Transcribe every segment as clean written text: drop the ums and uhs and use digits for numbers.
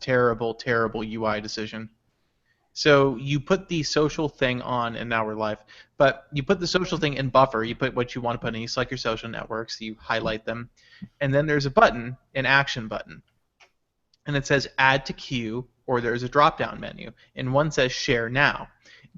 terrible, terrible UI decision. So you put the social thing on, and now we're live. But you put the social thing in buffer. You put what you want to put in. You select your social networks. You highlight them, and then there's a button, an action button, and it says add to queue, or there's a drop-down menu, and one says share now.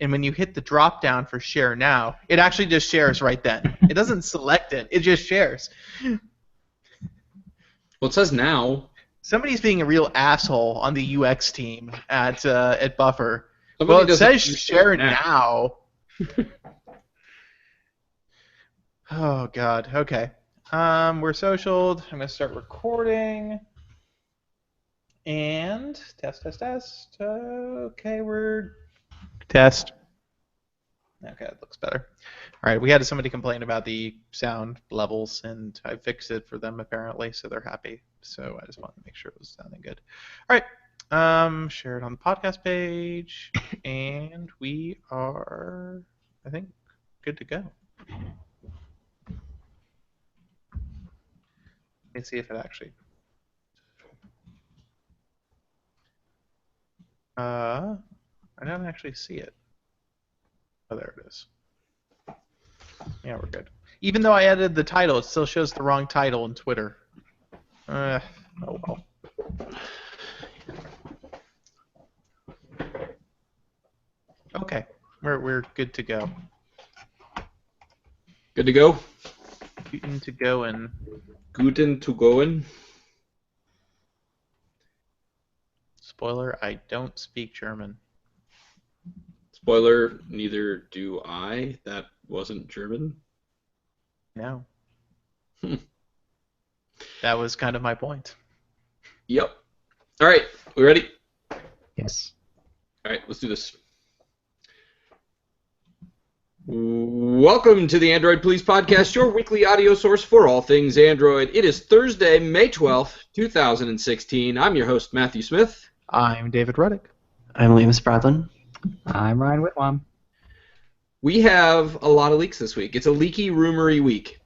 And when you hit the drop-down for share now, it actually just shares right then. It doesn't select it. It just shares. Well, it says now. Somebody's being a real asshole on the UX team at Buffer. Somebody Well, it doesn't says share now. Oh God. Okay. We're socialed. I'm gonna start recording. And test. Okay, we're test. Okay, it looks better. All right, we had somebody complain about the sound levels, and I fixed it for them apparently, so they're happy. So I just wanted to make sure it was sounding good. All right, share it on the podcast page, and we are, I think, good to go. Let's see if it actually. I don't actually see it. Oh, there it is. Yeah, we're good. Even though I added the title, it still shows the wrong title in Twitter. Oh well. Okay, we're good to go. Good to go? Guten to goin'. Guten to goin'. Spoiler, I don't speak German. Spoiler, neither do I. That wasn't German. No. That was kind of my point. Yep. All right, we ready? Yes. All right, let's do this. Welcome to the Android Police Podcast, your weekly audio source for all things Android. It is Thursday, May 12th, 2016. I'm your host, Matthew Smith. I'm David Ruddick. I'm Liam Spradlin. I'm Ryan Whitwam. We have a lot of leaks this week. It's a leaky, rumory week.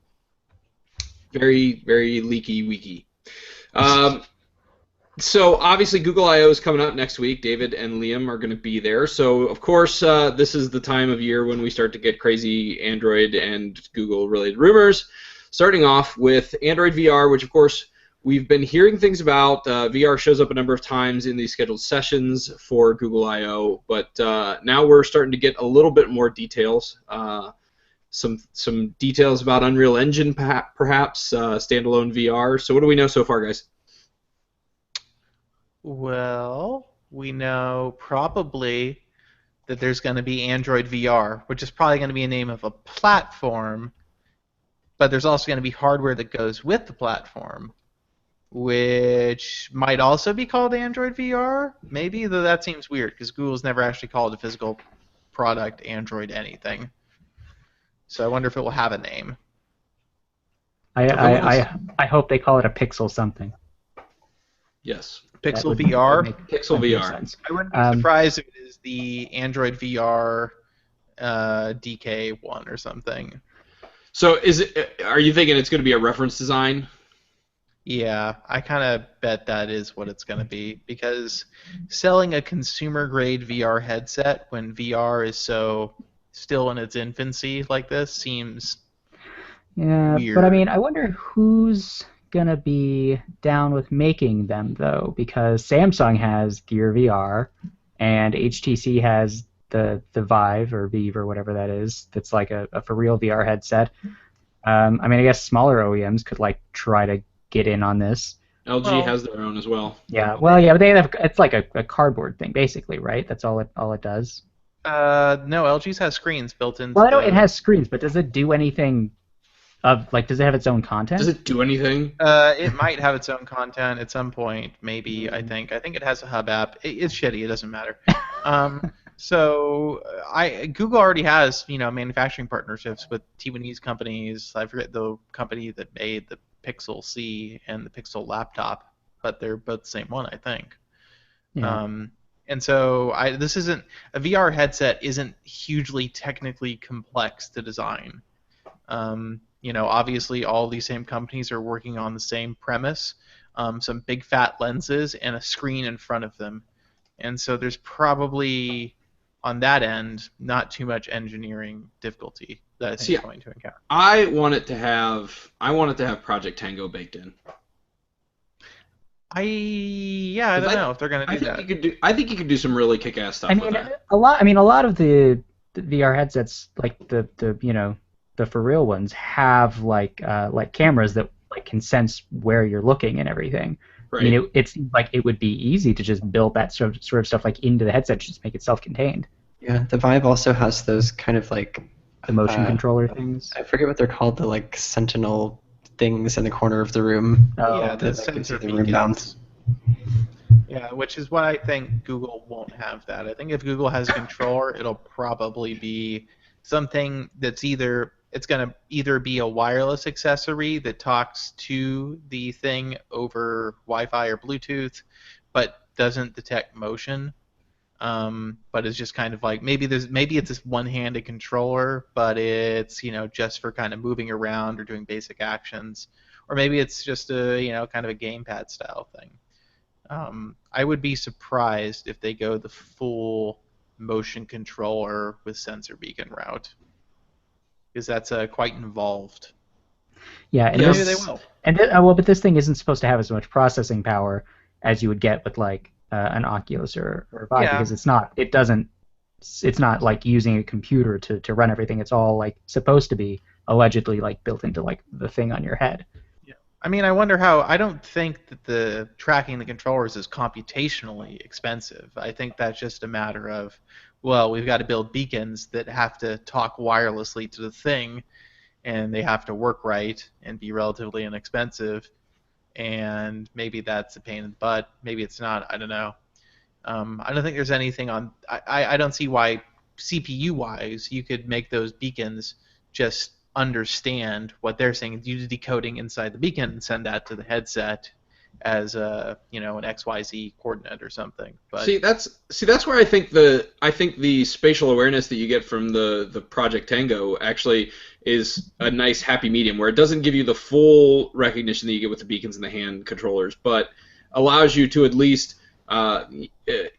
Very, very leaky, weeky. So obviously Google I/O is coming up next week. David and Liam are going to be there. So of course this is the time of year when we start to get crazy Android and Google-related rumors. Starting off with Android VR, which of course we've been hearing things about. VR shows up a number of times in these scheduled sessions for Google I/O, but now we're starting to get a little bit more details. Some details about Unreal Engine, perhaps standalone VR. So what do we know so far, guys? Well, we know probably that there's going to be Android VR, which is probably going to be a name of a platform, but there's also going to be hardware that goes with the platform, which might also be called Android VR, maybe, though that seems weird because Google's never actually called a physical product Android anything. So I wonder if it will have a name. I hope they call it a Pixel something. Yes. Pixel VR? Pixel VR. I wouldn't be surprised if it is the Android VR DK1 or something. So are you thinking it's going to be a reference design? Yeah, I kind of bet that is what it's going to be, because selling a consumer-grade VR headset when VR is so still in its infancy like this seems weird. But I mean, I wonder who's going to be down with making them, though, because Samsung has Gear VR, and HTC has the Vive, or Vive, or whatever that is, that's like a for-real VR headset. I mean, I guess smaller OEMs could, like, try to get in on this. LG has their own as well. Yeah, well, yeah, but they have, it's like a cardboard thing, basically, right? That's all it does. No, LG's has screens built into. Well, I know it has screens, but does it do anything? Does it have its own content? Does it do anything? It might have its own content at some point, maybe. I think it has a hub app. It's shitty. It doesn't matter. So Google already has manufacturing partnerships with Taiwanese companies. I forget the company that made the Pixel C and the Pixel laptop, but they're both the same one, I think. Yeah. And so this isn't a VR headset. Isn't hugely technically complex to design. Obviously all these same companies are working on the same premise. some big fat lenses, and a screen in front of them. And so there's probably on that end not too much engineering difficulty that I think See, it's going to encounter. I want it to have Project Tango baked in. I don't 'Cause know if they're going to I do think that. you could do some really kick-ass I stuff with mean, that. a lot of the VR headsets, like the the for real ones, have like cameras that like can sense where you're looking and everything. I mean, Right. it seems like it would be easy to just build that sort of stuff like into the headset, just make it self-contained. Yeah, the Vive also has those kind of like The motion uh, controller things. I forget what they're called, the like sentinel things in the corner of the room Yeah, Oh, the that like gives you sensor the room bounce. beacons. Yeah, which is why I think Google won't have that. I think if Google has a controller, it'll probably be something that's it's going to either be a wireless accessory that talks to the thing over Wi-Fi or Bluetooth, but doesn't detect motion. But it's just kind of like maybe it's this one-handed controller, but it's just for kind of moving around or doing basic actions, or maybe it's just a kind of a gamepad style thing. I would be surprised if they go the full motion controller with sensor beacon route, because that's quite involved. yeah, But and Yeah. maybe they this will. and well, but this thing isn't supposed to have as much processing power as you would get with like an Oculus or Vive Yeah, because it's not like using a computer to run everything. It's all like supposed to be allegedly like built into like the thing on your head. yeah. I mean, I wonder how. I don't think that the tracking the controllers is computationally expensive. I think that's just a matter of, well, we've got to build beacons that have to talk wirelessly to the thing, and they have to work right and be relatively inexpensive. And maybe that's a pain in the butt. Maybe it's not. I don't know. I don't think there's anything on. I don't see why CPU wise you could make those beacons just understand what they're saying, do the decoding inside the beacon and send that to the headset as a an XYZ coordinate or something. But See that's where I think the spatial awareness that you get from the Project Tango actually is a nice happy medium where it doesn't give you the full recognition that you get with the beacons and the hand controllers, but allows you to at least uh,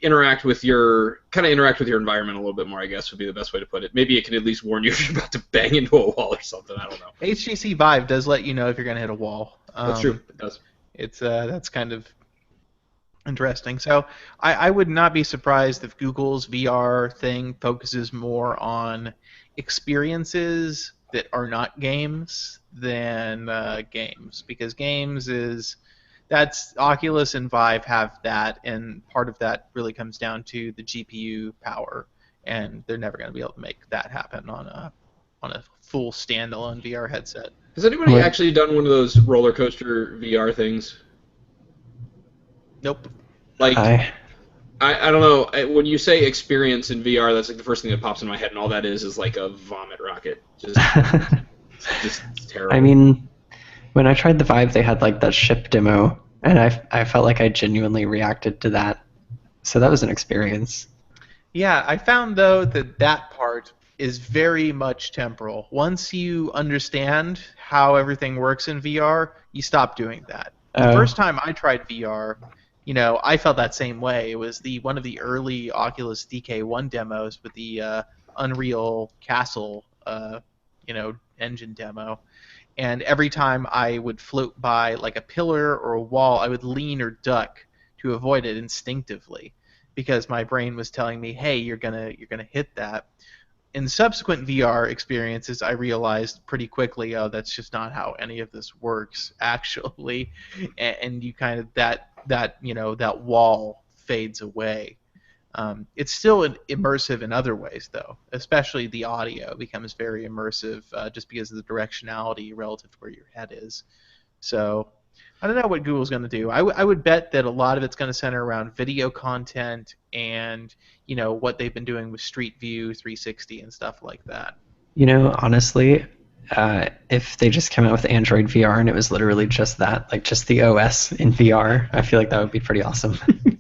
interact with your environment a little bit more. I guess would be the best way to put it. Maybe it can at least warn you if you're about to bang into a wall or something. I don't know. HTC Vive does let you know if you're going to hit a wall. That's true. It does. It's that's kind of interesting. So I would not be surprised if Google's VR thing focuses more on experiences that are not games than games, because games is that's Oculus and Vive have that, and part of that really comes down to the GPU power, and they're never going to be able to make that happen on a full standalone VR headset. Has anybody Well, actually done one of those roller coaster VR things? Nope. Like, I I don't know. When you say experience in VR, that's like the first thing that pops in my head, and all that is like a vomit rocket. Just I terrible. mean, when I tried the Vive, they had like that ship demo, and I felt like I genuinely reacted to that. So that was an experience. Yeah, I found though that that part is very much temporal. Once you understand how everything works in VR, you stop doing that. The first Oh, time I tried VR, I felt that same way. It was the one of the early Oculus DK1 demos with the Unreal Castle, engine demo. And every time I would float by like a pillar or a wall, I would lean or duck to avoid it instinctively, because my brain was telling me, "Hey, you're gonna hit that." In subsequent VR experiences, I realized pretty quickly, oh, that's just not how any of this works, actually, and you kind of that wall fades away. It's still immersive in other ways, though. Especially the audio becomes very immersive just because of the directionality relative to where your head is. So I don't know what Google's going to do. I would bet that a lot of it's going to center around video content and what they've been doing with Street View 360 and stuff like that. honestly, if they just came out with Android VR and it was literally just that, like just the OS in VR, I feel like that would be pretty awesome.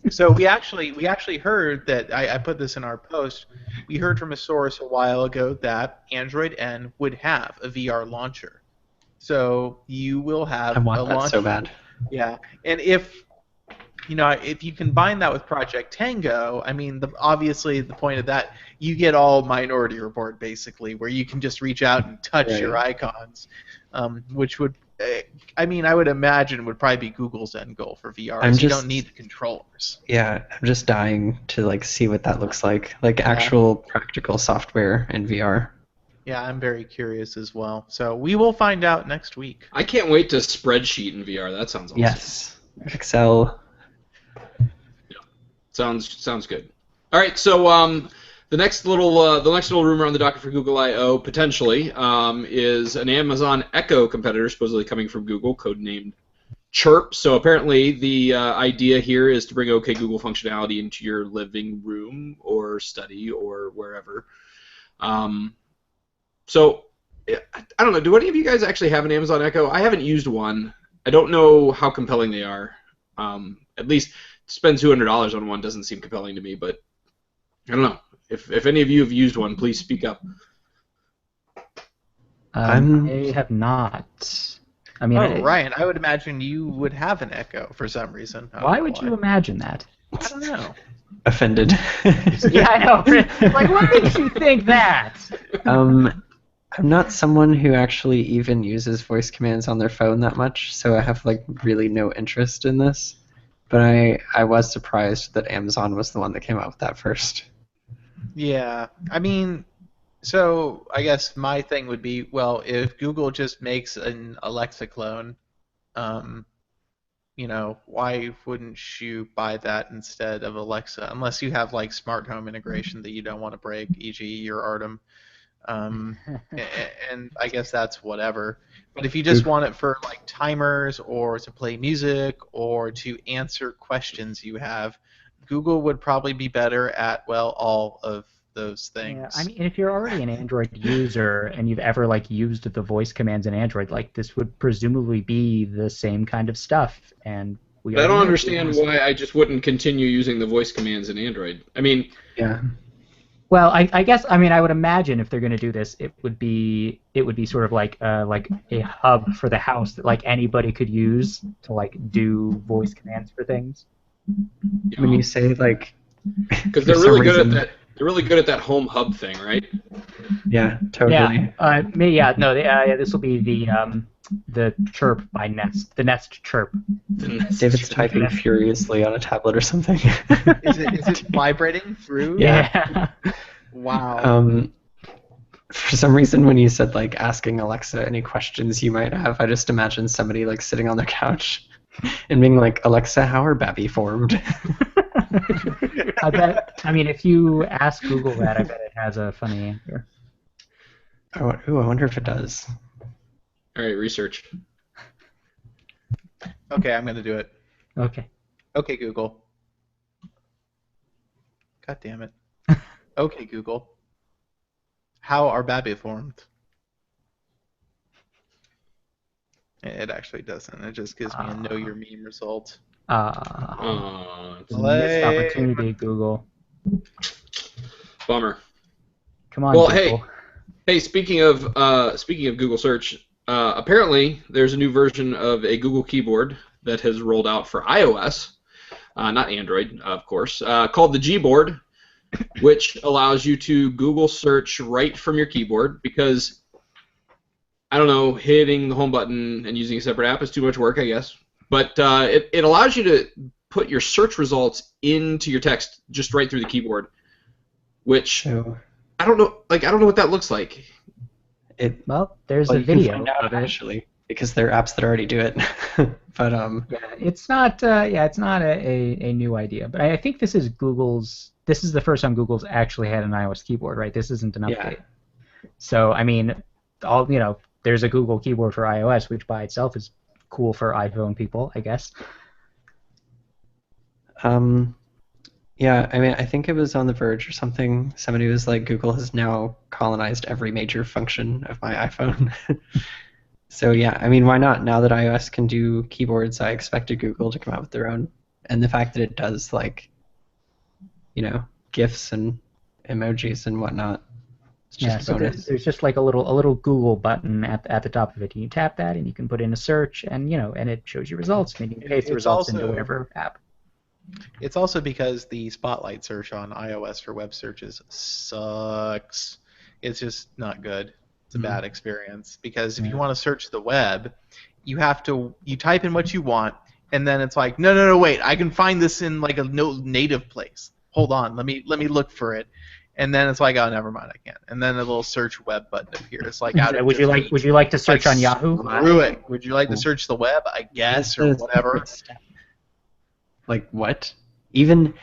So we actually heard that I put this in our post. We heard from a source a while ago that Android N would have a VR launcher. So you will I have a want that launch. so bad. Yeah, and if you combine that with Project Tango, I mean, obviously the point of that, you get all Minority Report basically, where you can just reach out and touch your Right. icons, which would, I mean, I would imagine would probably be Google's end goal for VR, I'm is you don't just need the controllers. Yeah, I'm just dying to like see what that looks like Yeah. actual practical software in VR. Yeah, I'm very curious as well. So we will find out next week. I can't wait to spreadsheet in VR. That sounds awesome. Yes, Excel. Sounds good. All right, so the next little rumor on the docket for Google I/O potentially is an Amazon Echo competitor supposedly coming from Google, codenamed Chirp. So apparently the idea here is to bring OK Google functionality into your living room or study or wherever. So I don't know. Do any of you guys actually have an Amazon Echo? I haven't used one. I don't know how compelling they are. At least to spend $200 on one doesn't seem compelling to me. But I don't know. If any of you have used one, please speak up. I have not. I mean, Ryan, I would imagine you would have an Echo for some reason. I don't why know would you imagine that? I don't know. Offended. Yeah, I know. Like, what makes you think that? I'm not someone who actually even uses voice commands on their phone that much, so I have like really no interest in this. But I was surprised that Amazon was the one that came out with that first. Yeah, I mean, so I guess my thing would be, well, if Google just makes an Alexa clone, um, why wouldn't you buy that instead of Alexa? Unless you have like smart home integration that you don't want to break, e.g., your Artem. And I guess that's whatever. But if you just want it for like timers or to play music or to answer questions you have, Google would probably be better at, well, all of those Yeah, I things. mean, if you're already an Android user and you've ever like used the voice commands in Android, like this would presumably be the same kind of stuff, and we But I already don't know understand Google's. why I just wouldn't continue using the voice commands in Android. I mean, Yeah. Well, I guess I mean I would imagine if they're going to do this, it would be sort of like a hub for the house that like anybody could use to like do voice commands for things. When you say like, because for they're some really good at reason, that. They're really good at that home hub thing, right? yeah, totally. This will be the chirp by Nest, the Nest chirp. David's typing furiously on a tablet or something. Is it vibrating through? Yeah. Wow. For some reason, when you said like asking Alexa any questions you might have, I just imagined somebody like sitting on their couch and being like, Alexa, how are Babby formed? I bet. I mean, if you ask Google that, I bet it has a funny answer. I wonder if it does. All right, research. Okay, I'm going to do it. Okay. Okay, Google. God damn it. Okay, Google. How are Babby formed? It actually doesn't. It just gives me a know your meme result. Missed Play. opportunity, Google. Bummer. Come on, Well, Google. hey, speaking of Google search, apparently there's a new version of a Google keyboard that has rolled out for iOS, not Android, of course, called the Gboard, which allows you to Google search right from your keyboard because, I don't know, hitting the home button and using a separate app is too much work, I guess. But it allows you to put your search results into your text just right through the keyboard, which So I don't know what that looks like. Well, there's well, a you can video find out of it. eventually because there are apps that already do it. But Yeah, it's not. It's not a new idea, but I think this is Google's. This is the first time Google's actually had an iOS keyboard, right? This isn't an Yeah. update. So I mean, there's a Google keyboard for iOS, which by itself is cool for iPhone people, I guess. Yeah, I mean, I think it was on The Verge or something. Somebody was like, Google has now colonized every major function of my iPhone. So yeah, I mean, why not? Now that iOS can do keyboards, I expected Google to come out with their own. And the fact that it does like, GIFs and emojis and whatnot, It's just Yeah, a so bonus. there's just like a little Google button at the top of it. You tap that, and you can put in a search, and and it shows you results. And you can paste the It's results into also whatever app. it's also because the Spotlight search on iOS for web searches sucks. It's just not good. It's a bad experience because if you Yeah. want to search the web, you type in what you want, and then it's like, no, wait, I can find this in like a native place. Hold on, let me look for it. And then it's like, oh, never mind, I can't. And then a little search web button appears, like out of Would you defeat. like to It's like, search on Yahoo? screw it. Would you like to search the web? I guess, or It's a whatever. secret step. Like what? Even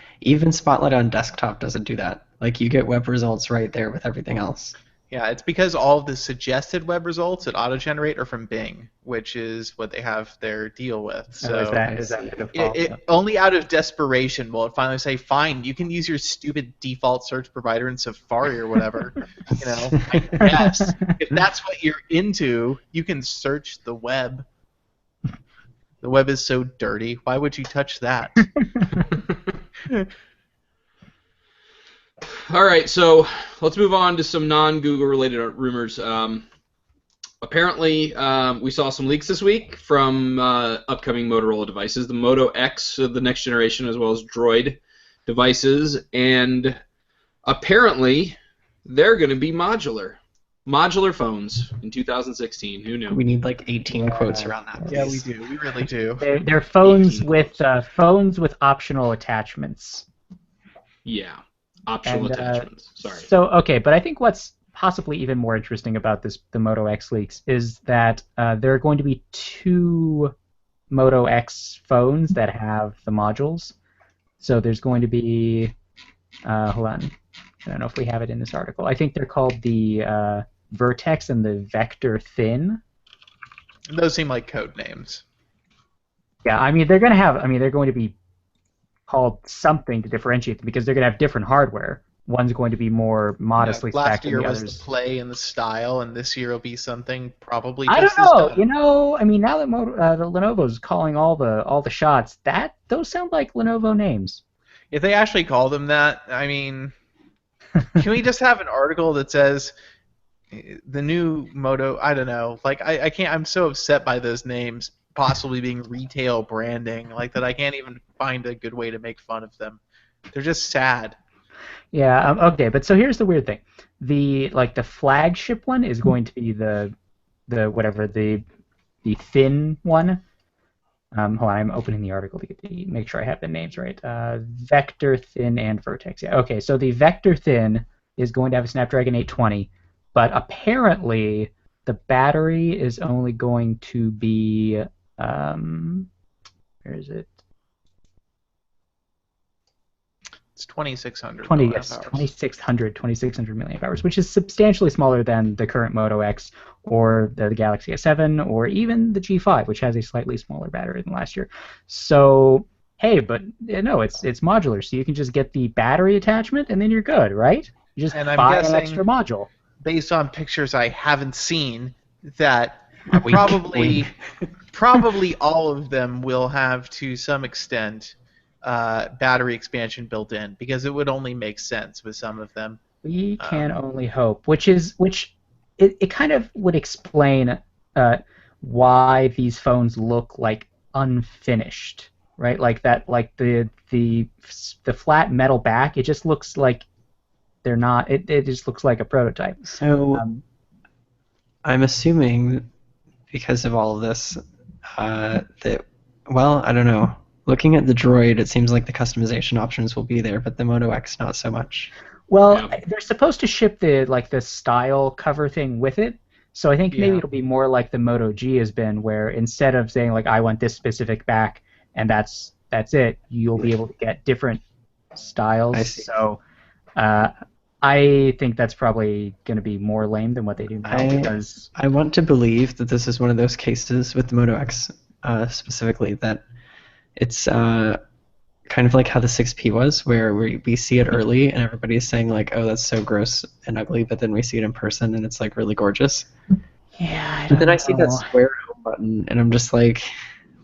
Spotlight on desktop doesn't do that. Like you get web results right there with everything else. Yeah, it's because all of the suggested web results that auto-generate are from Bing, which is what they have their deal with. So Is that the default? only out of desperation will it finally say, fine, you can use your stupid default search provider in Safari or whatever. I guess. If that's what you're into, you can search the web. The web is so dirty. Why would you touch that? All right, so let's move on to some non-Google related rumors. Apparently, we saw some leaks this week from upcoming Motorola devices, the Moto X, the next generation, as well as Droid devices, and apparently they're going to be modular phones in 2016. Who knew? We need like 18 quotes around that. Yeah, we please. do. We really do. They're phones 18 with optional attachments. Yeah, optional And, attachments. Sorry. So okay, but I think what's possibly even more interesting about the Moto X leaks is that there are going to be 2 Moto X phones that have the modules. So there's going to be hold on, I don't know if we have it in this article. I think they're called the Vertex and the Vector Thin. Those seem like code names. Yeah, they're going to be called something to differentiate them because they're going to have different hardware. One's going to be more modestly last spec'd year than the was others. the Play and the Style, and this year will be something probably I just don't know. as dumb. Now that the Lenovo's calling all the shots, those sound like Lenovo names. If they actually call them that, can we just have an article that says the new Moto? I don't know. Like I can't. I'm so upset by those names possibly being retail branding, like that I can't even find a good way to make fun of them. They're just sad. Yeah. Okay. But so here's the weird thing: the flagship one is going to be the thin one. Hold on, I'm opening the article to make sure I have the names right. Vector Thin and Vertex. Yeah. Okay. So the Vector Thin is going to have a Snapdragon 820, but apparently the battery is only going to be where is it? It's 2600. 2600 milliamp hours, which is substantially smaller than the current Moto X or the Galaxy S7 or even the G5, which has a slightly smaller battery than last year. So, hey, but no, it's modular, so you can just get the battery attachment and then you're good, right? You just And I'm buy an guessing, extra module. based on pictures I haven't seen, that Wink. probably all of them will have to some extent battery expansion built in, because it would only make sense with some of them. We can only hope, which it kind of would explain why these phones look like unfinished, right? Like that, like the flat metal back. It just looks like they're not. It just looks like a prototype. So I'm assuming because of all of this that, well, I don't know. Looking at the Droid, it seems like the customization options will be there, but the Moto X not so much. Well, they're supposed to ship the style cover thing with it, so I think maybe it'll be more like the Moto G has been, where instead of saying like I want this specific back and that's it, you'll be able to get different styles. I see. So I think that's probably going to be more lame than what they do now, because I want to believe that this is one of those cases with the Moto X specifically, that it's kind of like how the 6P was, where we see it early and everybody's saying like, oh, that's so gross and ugly, but then we see it in person and it's like really gorgeous. yeah, But then I see that square home button and I'm just like,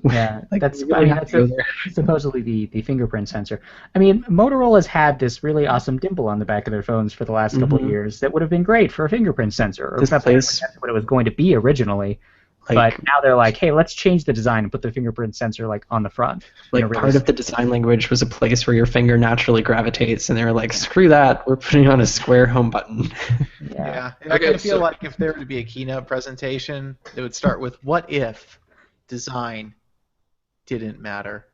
Yeah, Like, that's. we I really mean, have that's to go there. supposedly the fingerprint sensor. I mean, Motorola's had this really awesome dimple on the back of their phones for the last couple of Mhm. years that would have been great for a fingerprint sensor, or This that's place, what it was going to be originally. But like, now they're like, hey, let's change the design and put the fingerprint sensor like on the front. In a like really part of the design language was a place where your finger naturally gravitates, and they were like, screw that, we're putting on a square home button. yeah. Yeah, and I Okay, kind of feel so like if there were to be a keynote presentation, it would start with "What if design didn't matter?"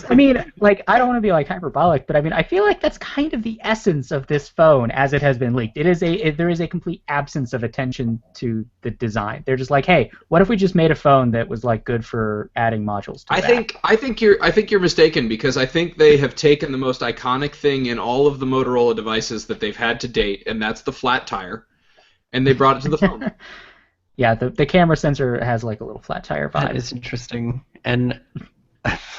I mean, like, I don't want to be like hyperbolic, but I mean, I feel like that's kind of the essence of this phone as it has been leaked. There is a complete absence of attention to the design. They're just like, hey, what if we just made a phone that was like good for adding modules to that? I think you're mistaken because I think they have taken the most iconic thing in all of the Motorola devices that they've had to date, and that's the flat tire, and they brought it to the phone. Yeah, the camera sensor has like a little flat tire That vibe. is interesting. And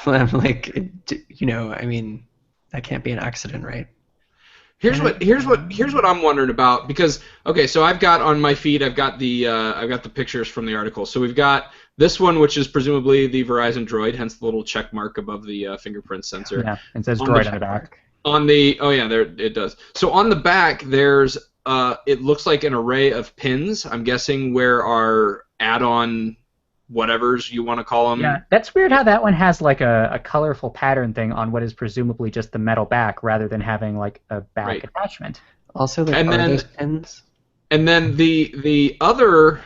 I'm like, I mean, that can't be an accident, right? Here's what I'm wondering about because okay, so I've got on my feed I've got the pictures from the article. So we've got this one, which is presumably the Verizon Droid, hence the little check mark above the fingerprint sensor. Yeah, it says On droid the- on the back. On the oh yeah, there it does. So on the back there's it looks like an array of pins. I'm guessing where our add-on whatevers you want to call them. Yeah, that's weird how that one has like a colorful pattern thing on what is presumably just the metal back rather than having like a back Right. attachment. Also, like, And are then- those pins? And then the other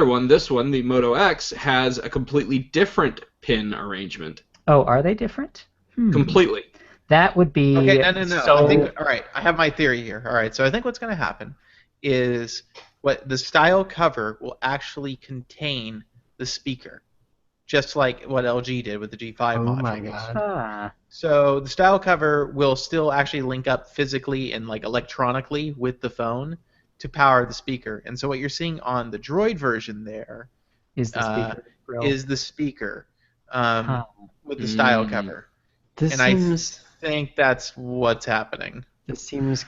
one, this one, the Moto X, has a completely different pin arrangement. Oh, are they different? Completely. That would be Okay, no. so. I think all right. I have my theory here. All right, so I think what's going to happen is what the style cover will actually contain the speaker, just like what LG did with the G5 Oh modules. my god. Ah, So the style cover will still actually link up physically and like electronically with the phone to power the speaker. And so what you're seeing on the Droid version there is the speaker grill. is the speaker Huh. with the style Mm. cover. This And seems I think that's what's happening.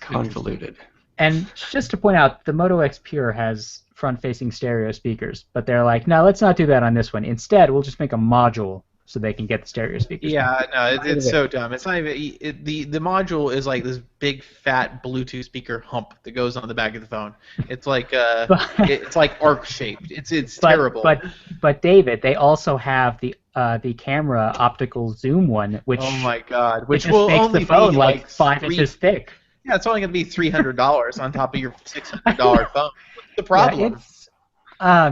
convoluted. And just to point out, the Moto X Pure has front-facing stereo speakers, but they're like, no, let's not do that on this one. Instead, we'll just make a module so they can get the stereo speakers. Yeah, no, it's Right. so dumb. It's not even the module is like this big fat Bluetooth speaker hump that goes on the back of the phone. It's like it's like arc shaped. It's terrible. But David, they also have the camera optical zoom one, which oh my god, which which just will makes only the phone be like 5 three- inches thick. Yeah, it's only gonna be $300 on top of your $600 phone. What's the problem? Yeah, it's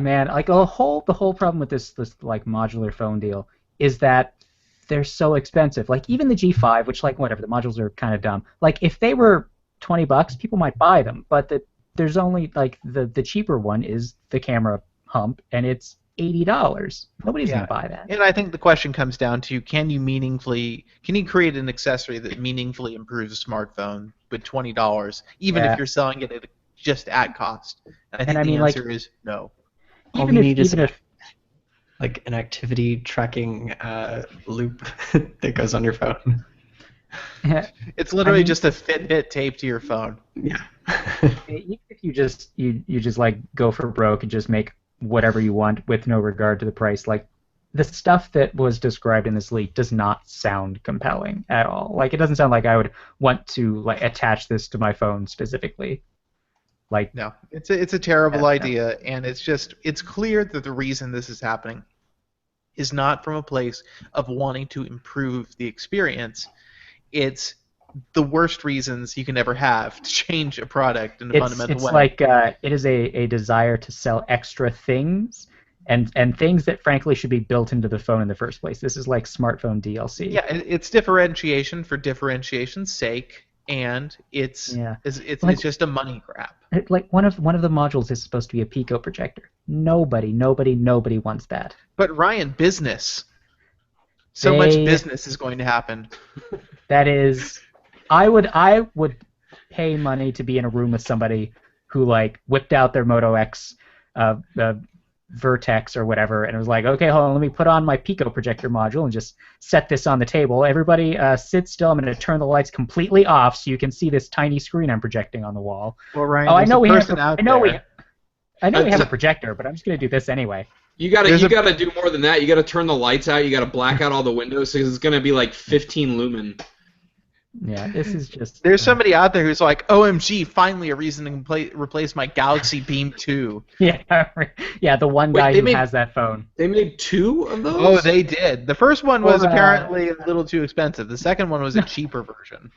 man, like the whole problem with this like modular phone deal is that they're so expensive. Like even the G5, which like whatever, the modules are kind of dumb. Like if they were $20, people might buy them, but there's only like the cheaper one is the camera hump, and it's $80. Nobody's Yeah. gonna buy that. And I think the question comes down to can you create an accessory that meaningfully improves a smartphone with $20, even Yeah. if you're selling it just at cost? And I think I the mean, like, answer is no. All Even we if need is even if like an activity tracking loop that goes on your phone. It's literally mean- just a Fitbit taped to your phone. Yeah. even if you just like go for broke and just make whatever you want with no regard to the price, like the stuff that was described in this leak does not sound compelling at all. Like it doesn't sound like I would want to like attach this to my phone specifically. Like No, it's a terrible Yeah, idea, and it's clear that the reason this is happening is not from a place of wanting to improve the experience. It's the worst reasons you can ever have to change a product in a fundamental it's way. like it is a desire to sell extra things and things that frankly should be built into the phone in the first place. This is like smartphone DLC. Yeah, it's differentiation for differentiation's sake, and it's Yeah. it's just a money grab. Like one of the modules is supposed to be a Pico projector. Nobody wants that. But Ryan, business. So much They- business is going to happen. That is, I would pay money to be in a room with somebody who like whipped out their Moto X Vertex or whatever and was like, okay, hold on, let me put on my Pico projector module and just set this on the table. Everybody sit still. I'm going to turn the lights completely off so you can see this tiny screen I'm projecting on the wall. Well, Ryan, Oh, I there's know a we have person out I know there. we have a projector, but I'm just going to do this anyway. You gotta There's you a gotta do more than that. You gotta turn the lights out. You gotta black out all the windows because it's gonna be like 15 lumen. Yeah, this is just. There's somebody out there who's like, OMG, finally a reason to replace my Galaxy Beam 2. Yeah, yeah, the one Wait, guy who has that phone. they made 2 of those? Oh, they did. The first one was Or, apparently a little too expensive. The second one was a cheaper version.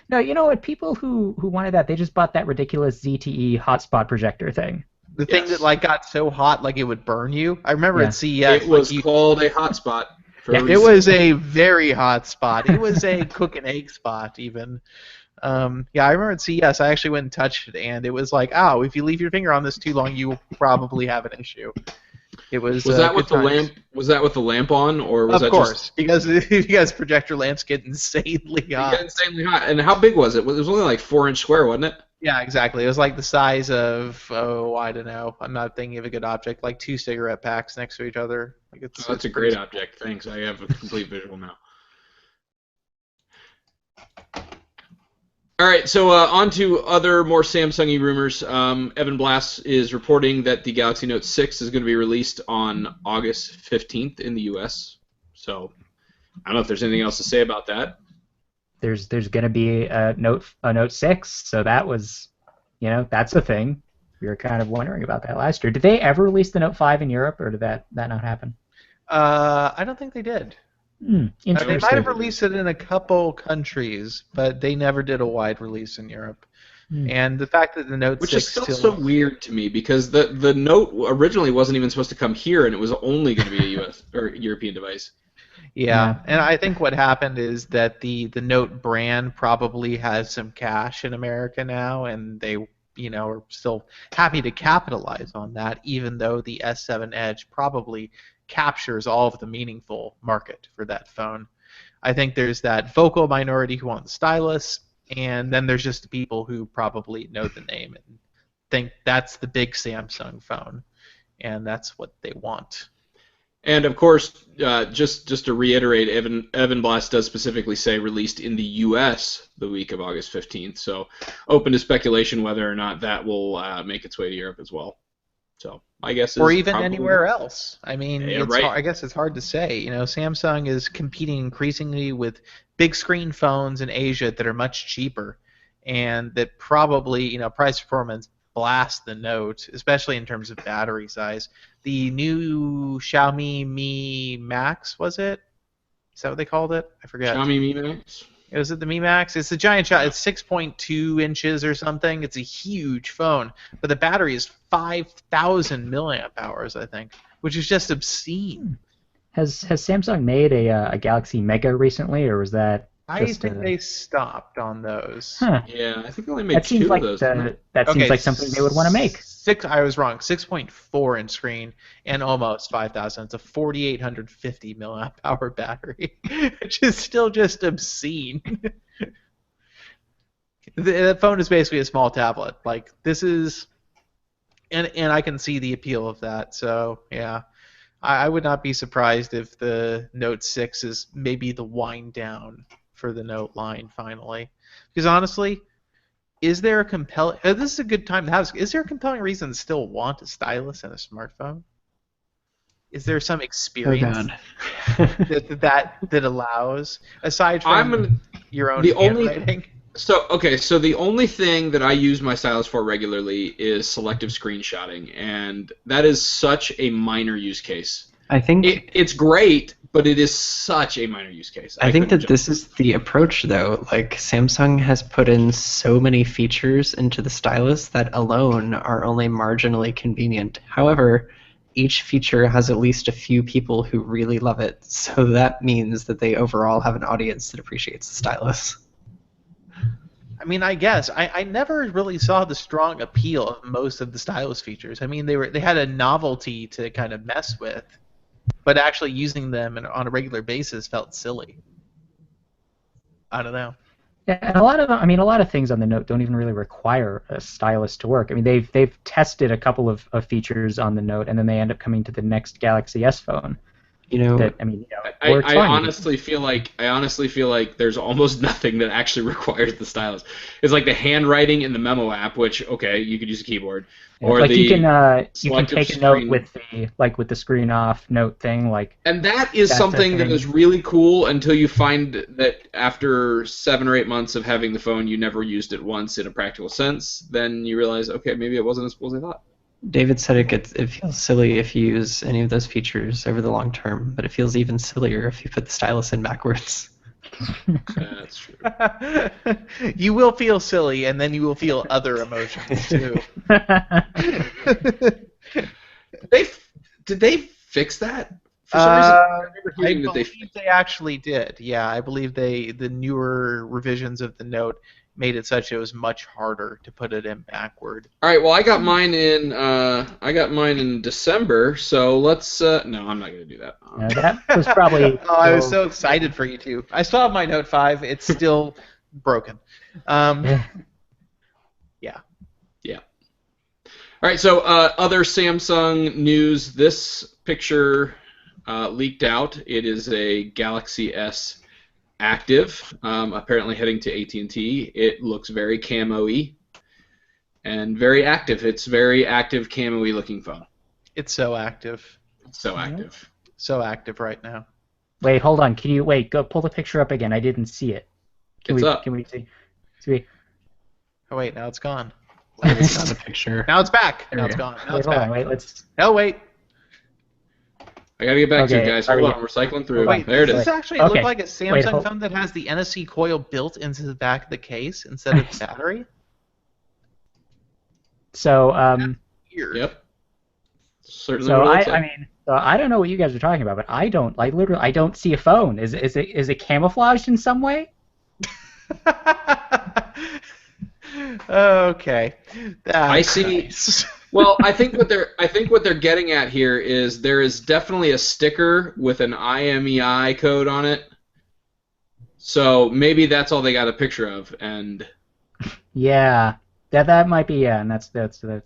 No, you know what? People who wanted that, they just bought that ridiculous ZTE hotspot projector thing. The thing Yes. that like got so hot like it would burn you. I remember Yeah. at CES. It was called a hotspot. For a Yeah, It reason. was a very hot spot. It was a cook and egg spot even. Yeah, I remember at CES I actually went and touched it, and it was like, oh, if you leave your finger on this too long, you will probably have an issue. It was. Was that good with the times. lamp? Was that with the lamp on, or was Of that course, because projector lamps get insanely just hot. insanely hot? And how big was it? It was only like 4-inch square, wasn't it? Yeah, exactly. It was like the size of, I don't know. I'm not thinking of a good object, like 2 cigarette packs next to each other. Like Oh, that's a great object. Thanks. I have a complete visual now. All right, so on to other more Samsung-y rumors. Evan Blass is reporting that the Galaxy Note 6 is going to be released on August 15th in the U.S. So I don't know if there's anything else to say about that. There's going to be a Note 6, so that was, that's a thing. We were kind of wondering about that last year. Did they ever release the Note 5 in Europe, or did that not happen? I don't think they did. They Interesting. might have released it in a couple countries, but they never did a wide release in Europe. And the fact that the Note Which 6 is still still so weird to me because the Note originally wasn't even supposed to come here, and it was only going to be a U.S. or European device. Yeah, and I think what happened is that the Note brand probably has some cash in America now, and they are still happy to capitalize on that, even though the S7 Edge probably captures all of the meaningful market for that phone. I think there's that vocal minority who want the stylus, and then there's just the people who probably know the name and think that's the big Samsung phone, and that's what they want. And of course, just to reiterate, Evan Blass does specifically say released in the U.S. the week of August 15th. So open to speculation whether or not that will make its way to Europe as well. So I guess or even anywhere else. I mean, Yeah, it's right. I guess it's hard to say. Samsung is competing increasingly with big screen phones in Asia that are much cheaper, and that probably price performance blast the Note, especially in terms of battery size. The new Xiaomi Mi Max, was it? Is that what they called it? I forget. Xiaomi Mi Max. Was it the Mi Max? It's the giant shot. It's 6.2 inches or something. It's a huge phone, but the battery is 5,000 milliamp hours, I think, which is just obscene. Has Samsung made a Galaxy Mega recently, or was that? I think they stopped on those. Huh. Yeah, I think they only made That seems 2 like of those. that seems like something they would want to make. I was wrong. 6.4 inch screen and almost 5,000. It's a 4,850 milliamp hour battery, which is still just obscene. The phone is basically a small tablet. Like this is, and I can see the appeal of that. So yeah, I would not be surprised if the Note 6 is maybe the wind down for the Note line finally. Because honestly, is there a compelling? This is a good time to have. Is there a compelling reason to still want a stylus and a smartphone? Is there some experience that allows, aside from your own handwriting? So the only thing that I use my stylus for regularly is selective screenshotting, and that is such a minor use case. I think it's great, but it is such a minor use case. I think that this is the approach, though. Like, Samsung has put in so many features into the stylus that alone are only marginally convenient. However, each feature has at least a few people who really love it, so that means that they overall have an audience that appreciates the stylus. I mean, I guess I never really saw the strong appeal of most of the stylus features. I mean, they had a novelty to kind of mess with, but actually using them on a regular basis felt silly. I don't know. Yeah, and a lot of things on the Note don't even really require a stylus to work. I mean, they've tested a couple of features on the Note, and then they end up coming to the next Galaxy S phone. You know, that works I fine. honestly feel like there's almost nothing that actually requires the stylus. It's like the handwriting in the memo app, which okay, you could use a keyboard, Yeah, or like you the can selective take a note screen. with the screen off note thing, like And that is that's a something that is thing. really cool until you find that after 7 or 8 months of having the phone, you never used it once in a practical sense. Then you realize, okay, maybe it wasn't as cool as I thought. David said it feels silly if you use any of those features over the long term, but it feels even sillier if you put the stylus in backwards. That's true. You will feel silly, and then you will feel other emotions too. Did they fix that? For some reason, I remember I hearing that they. believe they actually did. Yeah, I believe the newer revisions of the Note made it such it was much harder to put it in backward. All right. Well, I got mine in December. So let's. No, I'm not gonna do that. That was probably Oh, I was so excited for you two. I still have my Note 5. It's still broken. Yeah. Yeah. Yeah. All right. So other Samsung news. This picture leaked out. It is a Galaxy S Active. Apparently heading to AT&T. It looks very camo-y and very active. It's very active camo-y looking phone. It's so active. So active. So active right now. Wait, hold on. Can you go pull the picture up again? I didn't see it. It's up. Can we see? Oh wait, now it's gone. It's not a picture. Now it's back. There Now we it's go. gone. Now Wait, it's hold back. on. Wait, let's. No, wait. I gotta get back to Okay, you guys. Hold are on, I'm recycling through. Wait, There it does is. this actually Okay. look like a Wait, Samsung hold- phone that has the NFC coil built into the back of the case instead of the battery? So Weird. Yep. Certainly So what it I, looks like. I mean, so I don't know what you guys are talking about, but I don't like literally. I don't see a phone. Is it camouflaged in some way? Okay. I see. Nice. Well, I think what they're getting at here is there is definitely a sticker with an IMEI code on it. So maybe that's all they got a picture of, and Yeah, that might be, and that's what they're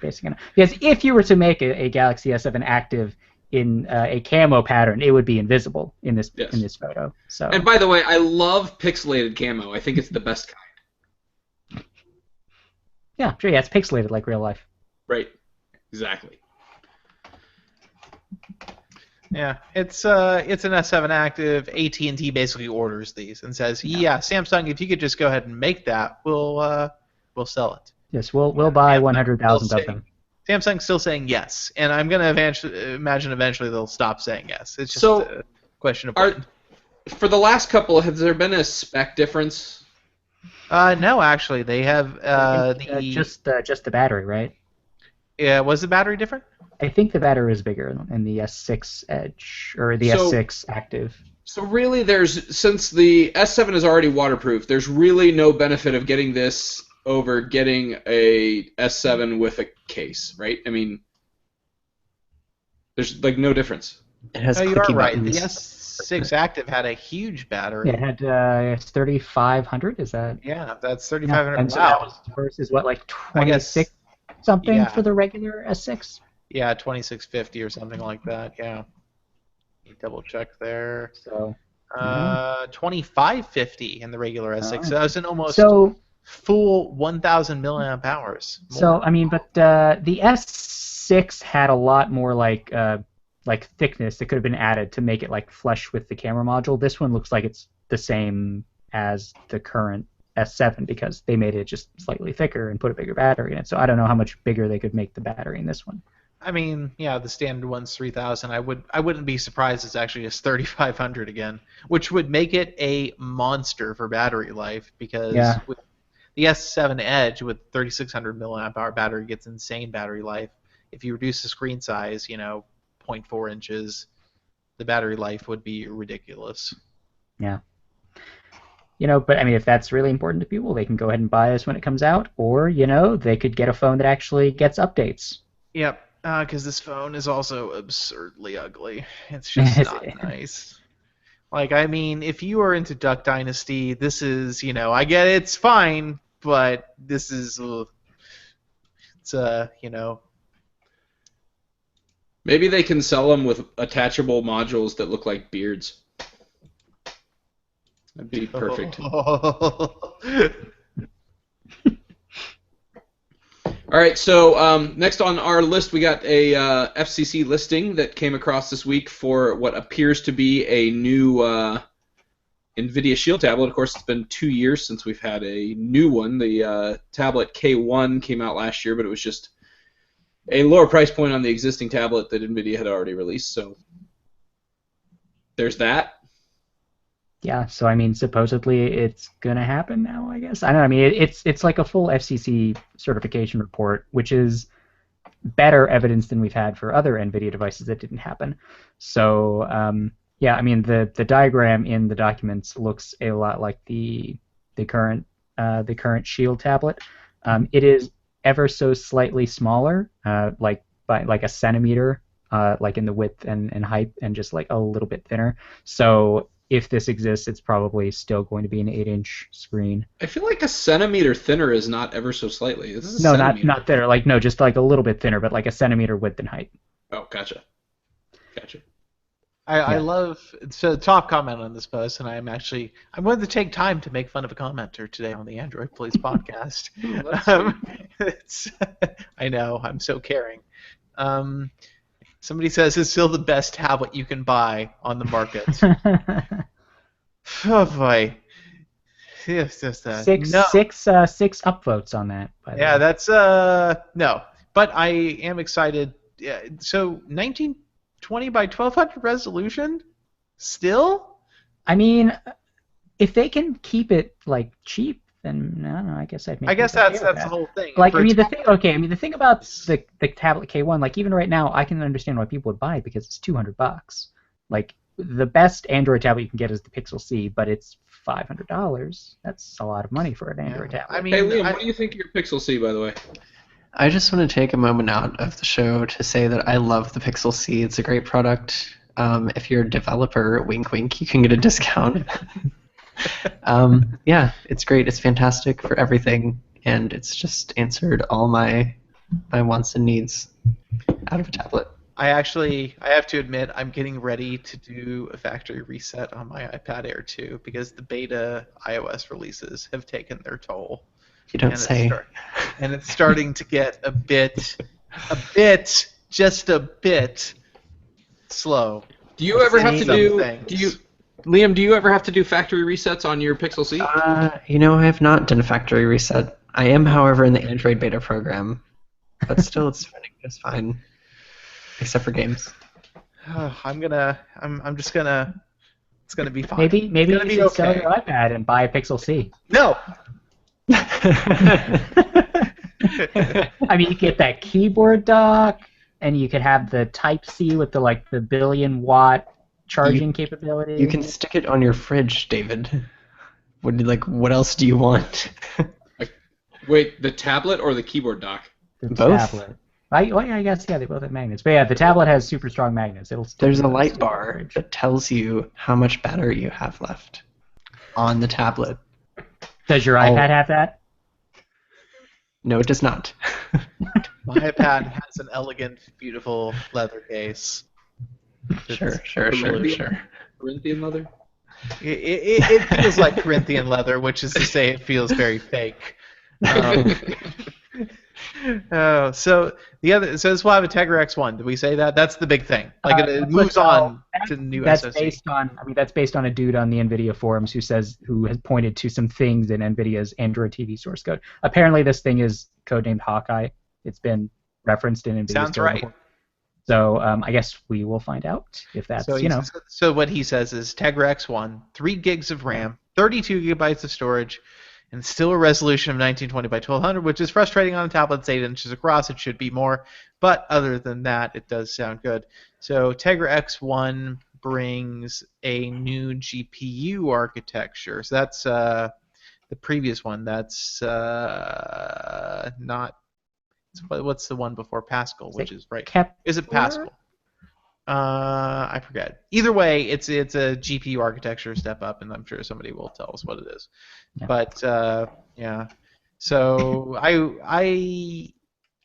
basing it on. Because if you were to make a Galaxy S7 active in a camo pattern, it would be invisible in this Yes. in this photo. So and by the way, I love pixelated camo. I think it's the best kind. yeah, sure, yeah, it's pixelated like real life. Right. Exactly. Yeah, it's an S7 active. AT&T basically orders these and says, "Yeah, Samsung, if you could just go ahead and make that, we'll sell it." Yes, we'll buy Samsung 100,000 still of them. Samsung's still saying yes, and I'm gonna imagine eventually they'll stop saying yes. It's just So, a question of Are when. for the last couple, has there been a spec difference? No, actually, they have I think, just the battery, right? Yeah, was the battery different? I think the battery is bigger in the S6 Edge or the So- S6 Active. So really, since the S7 is already waterproof, there's really no benefit of getting this over getting a S7 with a case, right? I mean, there's like no difference. It has No, you are clicky right. buttons. The S6 Active had a huge battery. Yeah, it had it's 3,500. Is that? Yeah, that's Yeah, 3,500. and so Wow. that was versus what, like I guess 26 something yeah. for the regular S6. Yeah, 2650 or something like that. Yeah. Double check there. So 2550 in the regular S6. So that was an almost so full 1,000 milliamp hours. so I mean, but the S6 had a lot more like thickness that could have been added to make it like flush with the camera module. This one looks like it's the same as the current S7 because they made it just slightly thicker and put a bigger battery in it. So I don't know how much bigger they could make the battery in this one. I mean, yeah, the standard one's 3,000. I wouldn't be surprised it's actually just 3,500 again, which would make it a monster for battery life because Yeah. with the S7 Edge with 3,600 milliamp hour battery gets insane battery life. If you reduce the screen size, 0.4 inches, the battery life would be ridiculous. Yeah. But I mean, if that's really important to people, they can go ahead and buy this when it comes out, or they could get a phone that actually gets updates. Yep, because this phone is also absurdly ugly. It's just not nice. Like, I mean, if you are into Duck Dynasty, this is, I get it's fine, but this is, it's Maybe they can sell them with attachable modules that look like beards. That'd be perfect. All right, so next on our list, we got a FCC listing that came across this week for what appears to be a new NVIDIA Shield tablet. Of course, it's been 2 years since we've had a new one. The tablet K1 came out last year, but it was just a lower price point on the existing tablet that NVIDIA had already released. So there's that. Yeah, so I mean, supposedly it's gonna happen now, I guess. I don't know. I mean, it's like a full FCC certification report, which is better evidence than we've had for other NVIDIA devices that didn't happen. So yeah, I mean, the diagram in the documents looks a lot like the current Shield tablet. It is ever so slightly smaller, like by like a centimeter, like in the width and height, and just like a little bit thinner. So if this exists, it's probably still going to be an 8-inch screen. I feel like a centimeter thinner is not ever so slightly. This is a No, centimeter. not thinner. Like no, just like a little bit thinner, but like a centimeter width and height. Oh, gotcha. I love so top comment on this post, and I'm willing to take time to make fun of a commenter today on the Android Police podcast. I know, I'm so caring. Somebody says it's still the best tablet you can buy on the market. Oh boy. Yes, just that. Six upvotes on that. By the way. That's no. But I am excited. Yeah, so 1920 by 1200 resolution, still. I mean, if they can keep it like cheap, then I don't know. I guess I'd make. I guess that's the whole thing. Like I mean, the thing about the tablet K1, like even right now, I can understand why people would buy it because it's $200. Like the best Android tablet you can get is the Pixel C, but it's $500. That's a lot of money for an Android tablet. I mean, Hey, Liam, what do you think of your Pixel C, by the way? I just want to take a moment out of the show to say that I love the Pixel C. It's a great product. If you're a developer, wink wink, you can get a discount. Yeah, it's great. It's fantastic for everything, and it's just answered all my wants and needs out of a tablet. I have to admit, I'm getting ready to do a factory reset on my iPad Air 2 because the beta iOS releases have taken their toll. You don't say. And it's starting to get just a bit slow. Do you ever have to Liam, do you ever have to do factory resets on your Pixel C? I have not done a factory reset. I am, however, in the Android beta program, but still, it's running just fine, except for games. It's gonna be fine. Maybe you should sell your iPad and buy a Pixel C. No. I mean, you get that keyboard dock, and you could have the Type-C with the billion-watt charging capability. You can stick it on your fridge, David. What else do you want? Wait, the tablet or the keyboard dock? The Both? tablet. I guess, yeah, they both have magnets. But yeah, the tablet has super strong magnets. There's a light bar that tells you how much battery you have left on the tablet. Does your iPad have that? No, it does not. My iPad has an elegant, beautiful leather case. Sure. Corinthian leather? It feels like Corinthian leather, which is to say it feels very fake. So this will have a Tegra X1. Did we say that? That's the big thing. It moves on to the new SoC. That's based on a dude on the NVIDIA forums who has pointed to some things in NVIDIA's Android TV source code. Apparently, this thing is codenamed Hawkeye. It's been referenced in NVIDIA's Sounds right. report. So I guess we will find out if that's So what he says is Tegra X1, 3 gigs of RAM, 32 gigabytes of storage, and still a resolution of 1920 by 1200, which is frustrating on a tablet that's 8 inches across. It should be more, but other than that, it does sound good. So Tegra X1 brings a new GPU architecture. So that's the previous one. That's not. What's the one before Pascal? Which is right? Is it Pascal? I forget. Either way, it's a GPU architecture step up, and I'm sure somebody will tell us what it is. Yeah. But yeah, so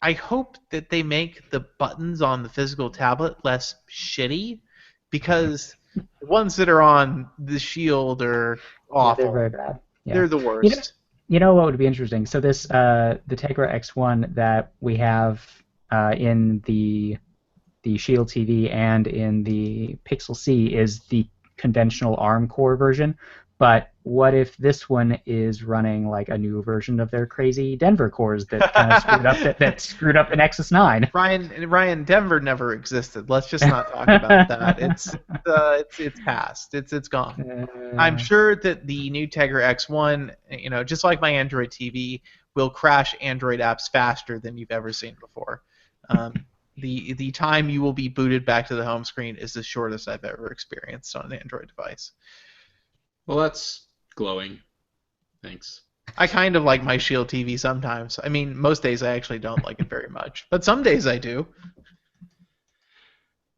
I hope that they make the buttons on the physical tablet less shitty, because the ones that are on the Shield are Yeah, they're awful. very bad. Yeah. They're the You know, worst. you know what would be interesting? So this the Tegra X1 that we have in the Shield TV and in the Pixel C is the conventional ARM core version. But what if this one is running like a new version of their crazy Denver cores that kind of screwed up the Nexus 9? Ryan, Denver never existed. Let's just not talk about that. It's past. It's gone. I'm sure that the new Tegra X1, just like my Android TV, will crash Android apps faster than you've ever seen before. The time you will be booted back to the home screen is the shortest I've ever experienced on an Android device. Well, that's glowing. Thanks. I kind of like my Shield TV sometimes. I mean, most days I actually don't like it very much, but some days I do.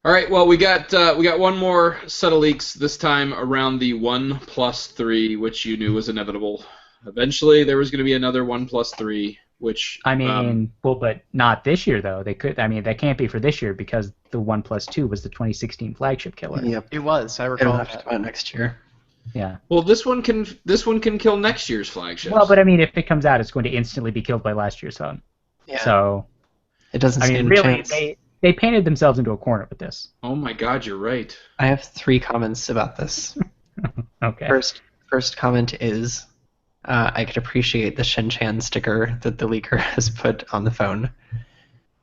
All right. Well, we got one more set of leaks this time around the OnePlus 3, which you knew was inevitable. Eventually, there was going to be another OnePlus 3, which I mean, well, but not this year though. They could. I mean, that can't be for this year because the OnePlus 2 was the 2016 flagship killer. Yep. It was. I It'll recall have to that. come out next year. Yeah. Well, this one can kill next year's flagships. Well, but I mean, if it comes out, it's going to instantly be killed by last year's phone. Yeah. So, It doesn't I stand mean, a really, chance. they painted themselves into a corner with this. Oh my God, you're right. I have 3 comments about this. Okay. First comment is I could appreciate the Shin-Chan sticker that the leaker has put on the phone.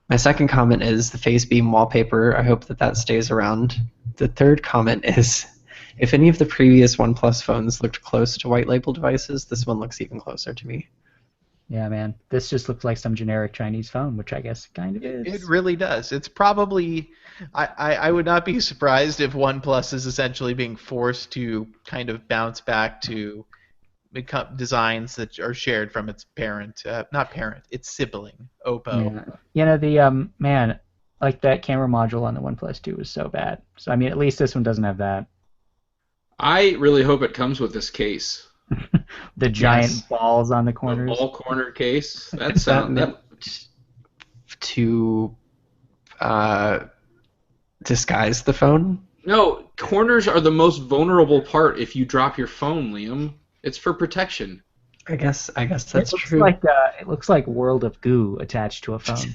My second comment is the face beam wallpaper. I hope that stays around. The third comment is if any of the previous OnePlus phones looked close to white label devices, this one looks even closer to me. Yeah, man. This just looks like some generic Chinese phone, which I guess kind of is. It really does. It's probably. I would not be surprised if OnePlus is essentially being forced to kind of bounce back to designs that are shared from its parent, not parent, its sibling, Oppo. Yeah. You know, the man, like that camera module on the OnePlus 2 was so bad. So I mean, at least this one doesn't have that. I really hope it comes with this case. The giant Yes. balls on the The corners. ball corner case. That Is that sounds. meant to disguise the phone? No, corners are the most vulnerable part if you drop your phone, Liam. It's for protection. I guess that's It looks true. like it looks like World of Goo attached to a phone.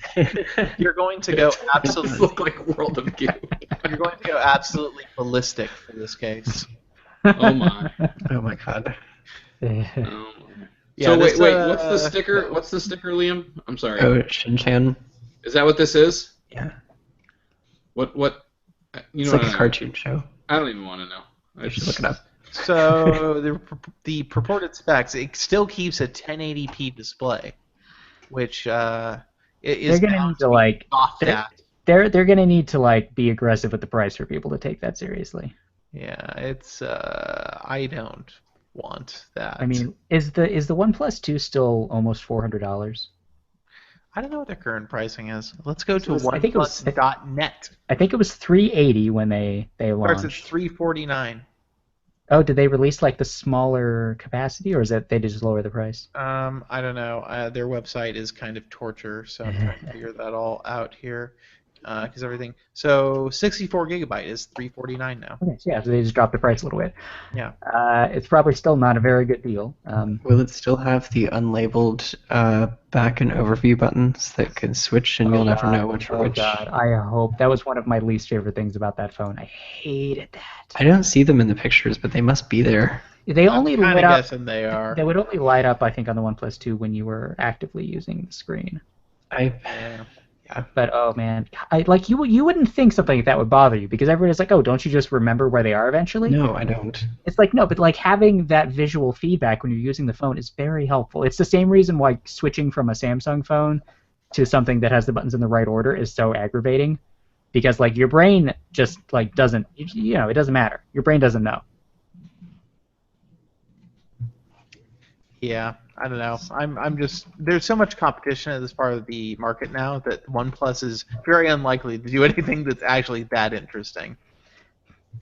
You're going to go It does absolutely. look like World of Goo. You're going to go absolutely ballistic for this case. Oh my. Oh my god. Oh my. Yeah, So this, wait. What's the sticker? What's the sticker, Liam? I'm sorry. Oh, Shin-Chan. Is that what this is? Yeah. What? You It's know like what a I- cartoon show. I don't even want to know. You should look it up. So the purported specs, it still keeps a 1080p display, which They're is gonna bound need to like off they're- that. they're gonna need to like be aggressive with the price for people to take that seriously. Yeah, it's I don't want that. I mean, is the OnePlus 2 still almost $400? I don't know what their current pricing is. Let's go to I think it was- OnePlus.net. I think it was $380 when they Starts at launched. $349. Oh, did they release like the smaller capacity, or is that they just lower the price? I don't know. Their website is kind of torture, so I'm trying to figure that all out here. Because everything. So 64 gigabyte is $349 now. Okay, so yeah, so they just dropped the price a little bit. Yeah. It's probably still not a very good deal. Will it still have the unlabeled back and overview buttons that can switch and you'll never know which are which? God, I hope that was one of my least favorite things about that phone. I hated that. I don't see them in the pictures, but they must be there. They only I'm kind lit of up. guessing they are. They would only light up, I think, on the OnePlus 2 when you were actively using the screen. Yeah. But oh man, like you wouldn't think something like that would bother you because everybody's like, oh, don't you just remember where they are eventually? No, I don't. It's like no, but like having that visual feedback when you're using the phone is very helpful. It's the same reason why switching from a Samsung phone to something that has the buttons in the right order is so aggravating, because like your brain just like doesn't, it doesn't matter. Your brain doesn't know. Yeah, I don't know. I'm just there's so much competition at this part of the market now that OnePlus is very unlikely to do anything that's actually that interesting.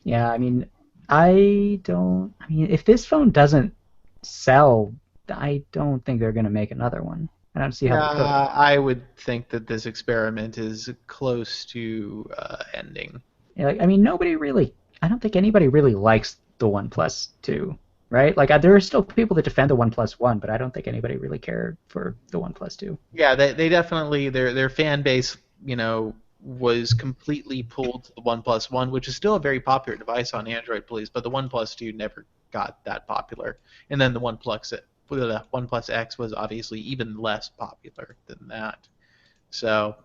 Yeah, I mean, if this phone doesn't sell, I don't think they're gonna make another one. I don't see how Yeah, they could. I would think that this experiment is close to ending. Yeah, like, I mean, nobody really. I don't think anybody really likes the OnePlus 2, right? Like, there are still people that defend the OnePlus 1, but I don't think anybody really cared for the OnePlus 2. Yeah, they definitely their fan base, was completely pulled to the OnePlus One, which is still a very popular device on Android, please. But the OnePlus Two never got that popular, and then the OnePlus X was obviously even less popular than that. So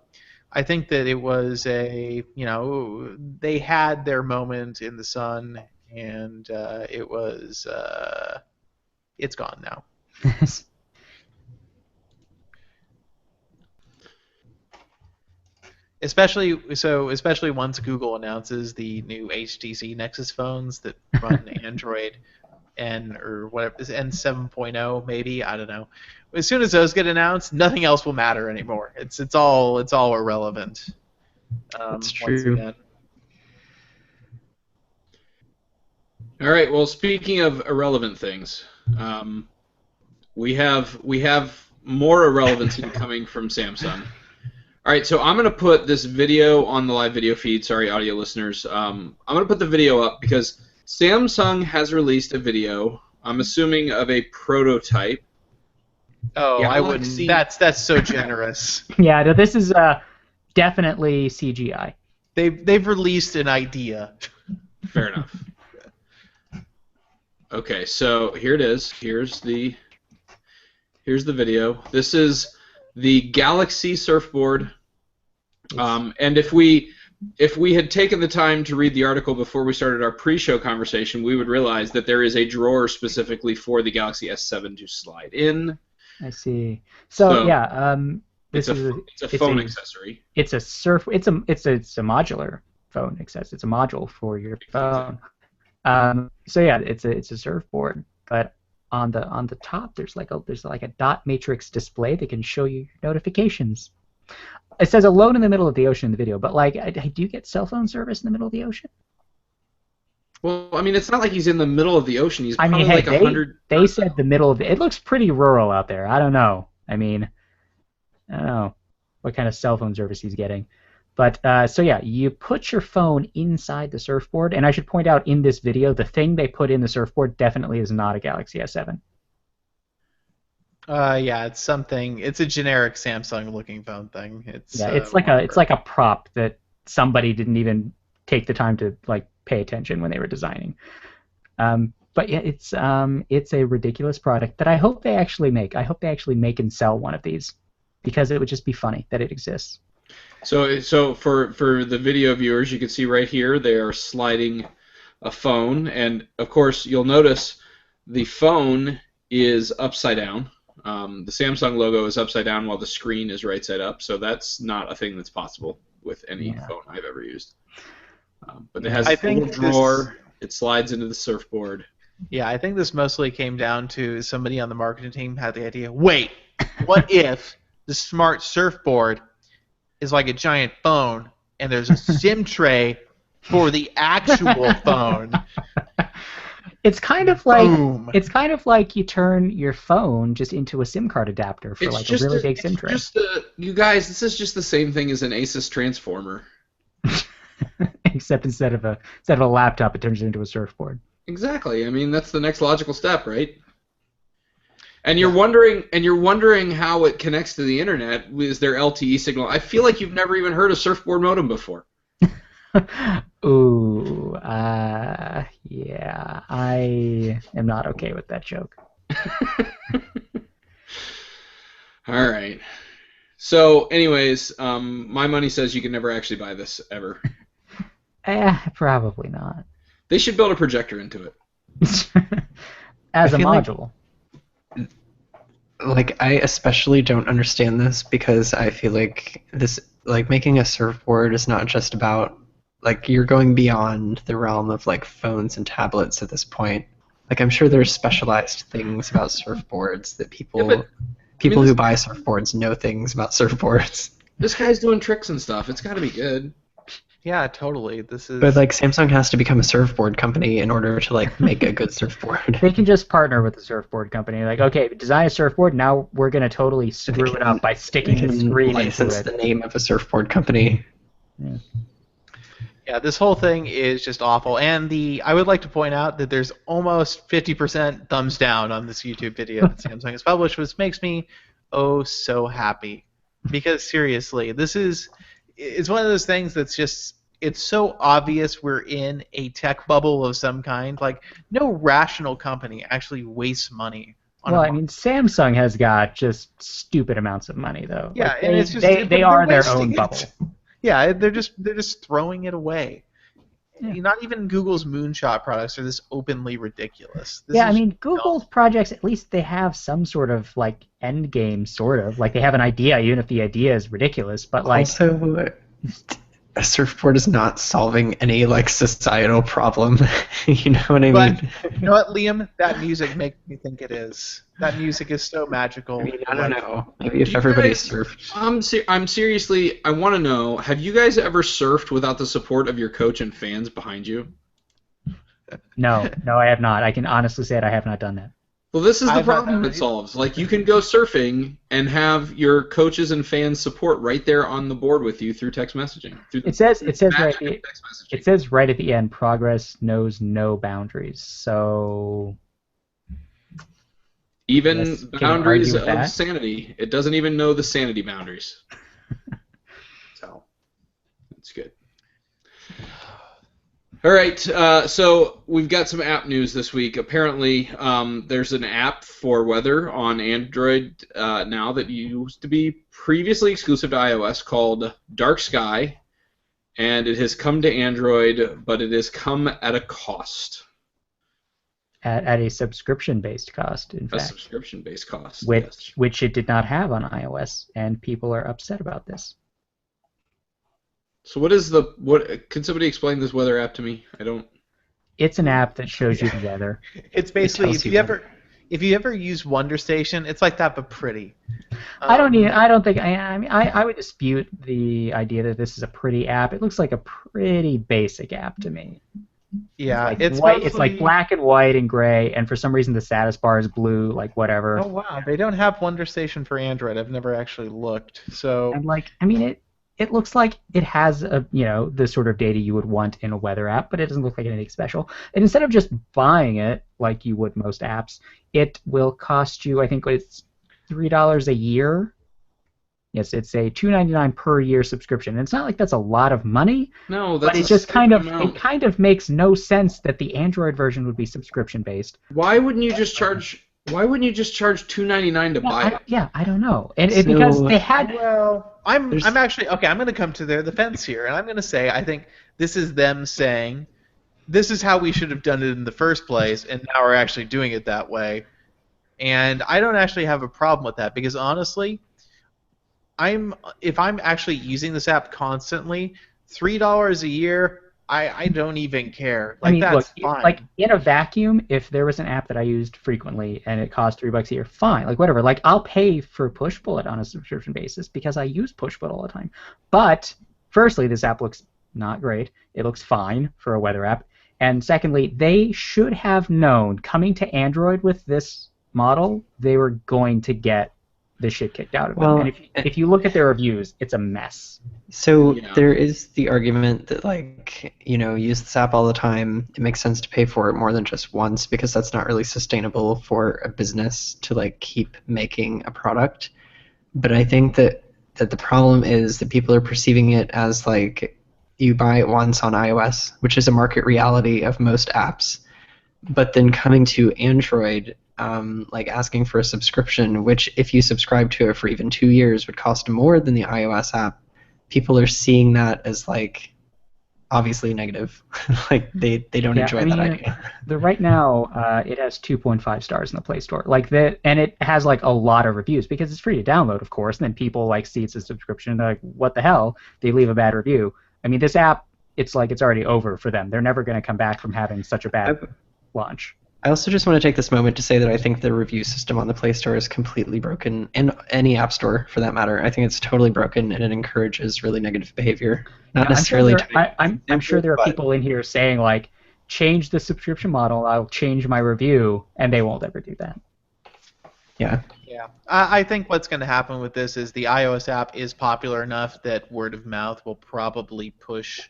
I think that it was they had their moment in the sun, and it's gone now. Especially once Google announces the new HTC Nexus phones that run Android N or whatever is N 7.0 maybe, I don't know. As soon as those get announced, nothing else will matter anymore. It's all irrelevant. That's Once true. again. All right. Well, speaking of irrelevant things, we have more irrelevancy coming from Samsung. All right, so I'm going to put this video on the live video feed. Sorry, audio listeners. I'm going to put the video up because Samsung has released a video, I'm assuming of a prototype. Oh, I wouldn't. Galaxy- That's so generous. Yeah, no, this is definitely CGI. They've released an idea. Fair enough. Okay, so here it is. Here's the video. This is the Galaxy surfboard. And if we had taken the time to read the article before we started our pre-show conversation, we would realize that there is a drawer specifically for the Galaxy S7 to slide in. I see. So yeah, It's a phone accessory. It's a modular phone accessory. It's a module for your phone. So yeah, it's a surfboard, but on the top there's like a dot matrix display that can show you notifications. It says alone in the middle of the ocean in the video, but like, do you get cell phone service in the middle of the ocean? Well, I mean, it's not like he's in the middle of the ocean. He's probably hey, like 100. They said the middle of it looks pretty rural out there. I don't know. I mean, I don't know what kind of cell phone service he's getting. But so yeah, you put your phone inside the surfboard, and I should point out in this video, the thing they put in the surfboard definitely is not a Galaxy S7. Yeah, it's something. It's a generic Samsung-looking phone thing. It's like a prop that somebody didn't even take the time to like pay attention when they were designing. But yeah, it's a ridiculous product that I hope they actually make. I hope they actually make and sell one of these, because it would just be funny that it exists. So for the video viewers, you can see right here they are sliding a phone, and of course you'll notice the phone is upside down. The Samsung logo is upside down while the screen is right side up, so that's not a thing that's possible with any phone I've ever used. But it has a little drawer. It slides into the surfboard. Yeah, I think this mostly came down to somebody on the marketing team had the idea, wait, what if the smart surfboard is like a giant phone and there's a SIM tray for the actual phone? It's kind of like Boom. It's kind of like you turn your phone just into a SIM card adapter for like a really big SIM tray. You guys, this is just the same thing as an Asus transformer. Except instead of a laptop, it turns into a surfboard. Exactly. I mean, that's the next logical step, right? And you're wondering how it connects to the internet. Is there LTE signal? I feel like you've never even heard of surfboard modem before. Ooh, yeah, I am not okay with that joke. All right. So, anyways, my money says you can never actually buy this ever. Probably not. They should build a projector into it. As a module. Like, I especially don't understand this because I feel like making a surfboard is not just about, like, you're going beyond the realm of like phones and tablets at this point. Like, I'm sure there's specialized things about surfboards that people who buy surfboards know things about surfboards. This guy's doing tricks and stuff. It's got to be good. Yeah, totally. This But is like Samsung has to become a surfboard company in order to like make a good surfboard. They can just partner with the surfboard company. Like, okay, design a surfboard. Now we're gonna totally They screw it up can by they sticking the can screen into license it. the name of a surfboard company. Yeah. Yeah, this whole thing is just awful. And I would like to point out that there's almost 50% thumbs down on this YouTube video that Samsung has published, which makes me oh so happy. Because seriously, it's one of those things that's just it's so obvious we're in a tech bubble of some kind. Like no rational company actually wastes money on Well, a I mean, Samsung has got just stupid amounts of money, though. yeah, Like and they it's just they, but they they're are their own wasting bubble. it. Yeah, they're just throwing it away. Yeah. Not even Google's moonshot products are this openly ridiculous. This Yeah, I is mean, Google's projects, at least they have some sort of like end game, sort of. Like they have an idea, even if the idea is ridiculous. But like, Also, a surfboard is not solving any like societal problem. You know what I But mean? you know what, Liam? That music makes me think it is. That music is so magical. I mean, I and, don't like, know. Maybe Do if you everybody guys- surfed. I'm seriously. I want to know. Have you guys ever surfed without the support of your coach and fans behind you? no, I have not. I can honestly say that I have not done that. Well, this is the I've not problem done it it solves. Like, you can go surfing and have your coaches and fans support right there on the board with you through text messaging. Through the It says right magic at of the, text messaging. it says right at the end, progress knows no boundaries. So Even Yes, can you boundaries argue with of that? sanity. It doesn't even know the sanity boundaries. So, that's good. All right, so we've got some app news this week. Apparently, there's an app for weather on Android now that used to be previously exclusive to iOS called Dark Sky, and it has come to Android, but it has come at a cost, at a subscription-based cost, in a fact, subscription-based cost. which Yes. it did not have on iOS, and people are upset about this. So what? Can somebody explain this weather app to me? I don't. It's an app that shows you the weather. It's basically tells you what- if you ever use Wonder Station, it's like that but pretty. I don't think. I would dispute the idea that this is a pretty app. It looks like a pretty basic app to me. Yeah, Like it's white. It's like mostly- black and white and gray, and for some reason the status bar is blue. Like whatever. Oh wow, they don't have Wonder Station for Android. I've never actually looked. So And like, I mean, it looks like it has the sort of data you would want in a weather app, but it doesn't look like anything special. And instead of just buying it like you would most apps, it will cost you, I think it's $3 a year. Yes, it's a $2.99 per year subscription. And it's not like that's a lot of money, No, that's but it a just stupid amount. kind of makes no sense that the Android version would be subscription based. Why wouldn't you just charge? Why wouldn't you just charge $2.99 to buy it? I don't know. And So- because they had well, I'm There's- actually okay. I'm going to come to their defense here, and I'm going to say I think this is them saying this is how we should have done it in the first place, and now we're actually doing it that way. And I don't actually have a problem with that because honestly, if I'm actually using this app constantly, $3 a year, I don't even care. Like that's look, fine. like in a vacuum, if there was an app that I used frequently and it cost $3 a year, fine. Like whatever. Like I'll pay for Pushbullet on a subscription basis because I use Pushbullet all the time. But firstly, this app looks not great. It looks fine for a weather app. And secondly, they should have known coming to Android with this model, they were going to get the shit kicked out of them. Well, And if you look at their reviews, it's a mess. So Yeah. there is the argument that like, use this app all the time. It makes sense to pay for it more than just once because that's not really sustainable for a business to like keep making a product. But I think that the problem is that people are perceiving it as like you buy it once on iOS, which is a market reality of most apps. But then coming to Android, like asking for a subscription, which if you subscribe to it for even 2 years would cost more than the iOS app, people are seeing that as like obviously negative. Like they don't Yeah, enjoy I mean, that idea. Right now, it has 2.5 stars in the Play Store. Like that, and it has like a lot of reviews because it's free to download, of course. And then people like see it's a subscription, they're like, "What the hell?" They leave a bad review. I mean, this app, it's like it's already over for them. They're never going to come back from having such a bad launch. I also just want to take this moment to say that I think the review system on the Play Store is completely broken, and any app store for that matter. I think it's totally broken, and it encourages really negative behavior. Not Yeah, I'm sure necessarily there. to make I'm sure there are but people in here saying like, change the subscription model. I'll change my review, and they won't ever do that. yeah. Yeah, I think what's going to happen with this is the iOS app is popular enough that word of mouth will probably push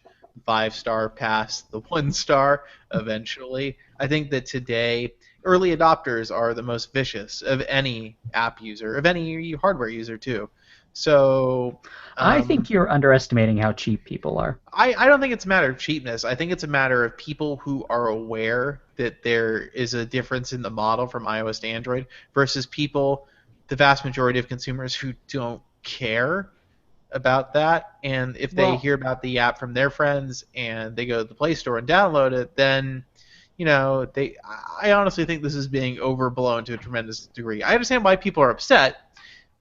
5-star past the 1-star eventually. I think that today early adopters are the most vicious of any app user, of any hardware user too. So I think you're underestimating how cheap people are. I don't think it's a matter of cheapness. I think it's a matter of people who are aware that there is a difference in the model from iOS to Android versus people, the vast majority of consumers who don't care about that. And if they Well, hear about the app from their friends and they go to the Play Store and download it, then I honestly think this is being overblown to a tremendous degree. I understand why people are upset.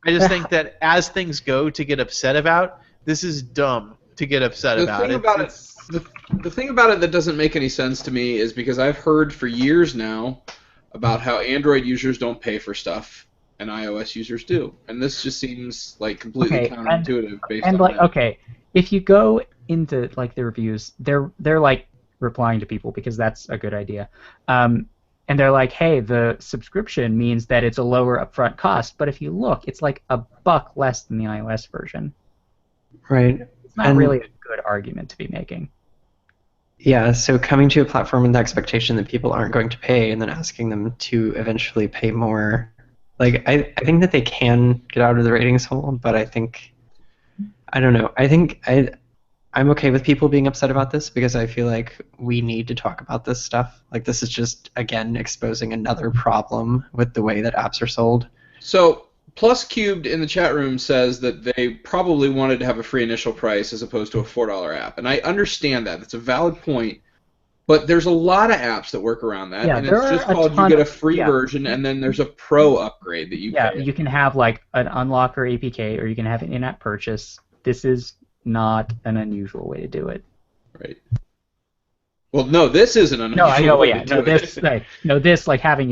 I just think that as things go to get upset about, this is dumb to get upset The about. thing about it, the thing about it that doesn't make any sense to me is because I've heard for years now about how Android users don't pay for stuff and iOS users do, and this just seems like completely okay, counterintuitive based and on like that. okay, if you go into like the reviews, they're like replying to people because that's a good idea. And they're like, hey, the subscription means that it's a lower upfront cost, but if you look, it's like $1 less than the iOS version. Right. It's not really And a good argument to be making. yeah, so coming to a platform with the expectation that people aren't going to pay and then asking them to eventually pay more. Like I think that they can get out of the ratings hole, but I don't know. I'm okay with people being upset about this because I feel like we need to talk about this stuff. Like this is just again exposing another problem with the way that apps are sold. So Plus Cubed in the chat room says that they probably wanted to have a free initial price as opposed to a $4 app, and I understand that. That's a valid point. But there's a lot of apps that work around that, Yeah, and there it's just are a called you ton get a of free yeah. version, and then there's a pro upgrade that you Yeah, pay. you can have like an unlock or APK, or you can have an in-app purchase. This is not an unusual way to do it. Right. Well, no, this is an No, I unusual know. way Yeah, to no, do this it. like no, this like having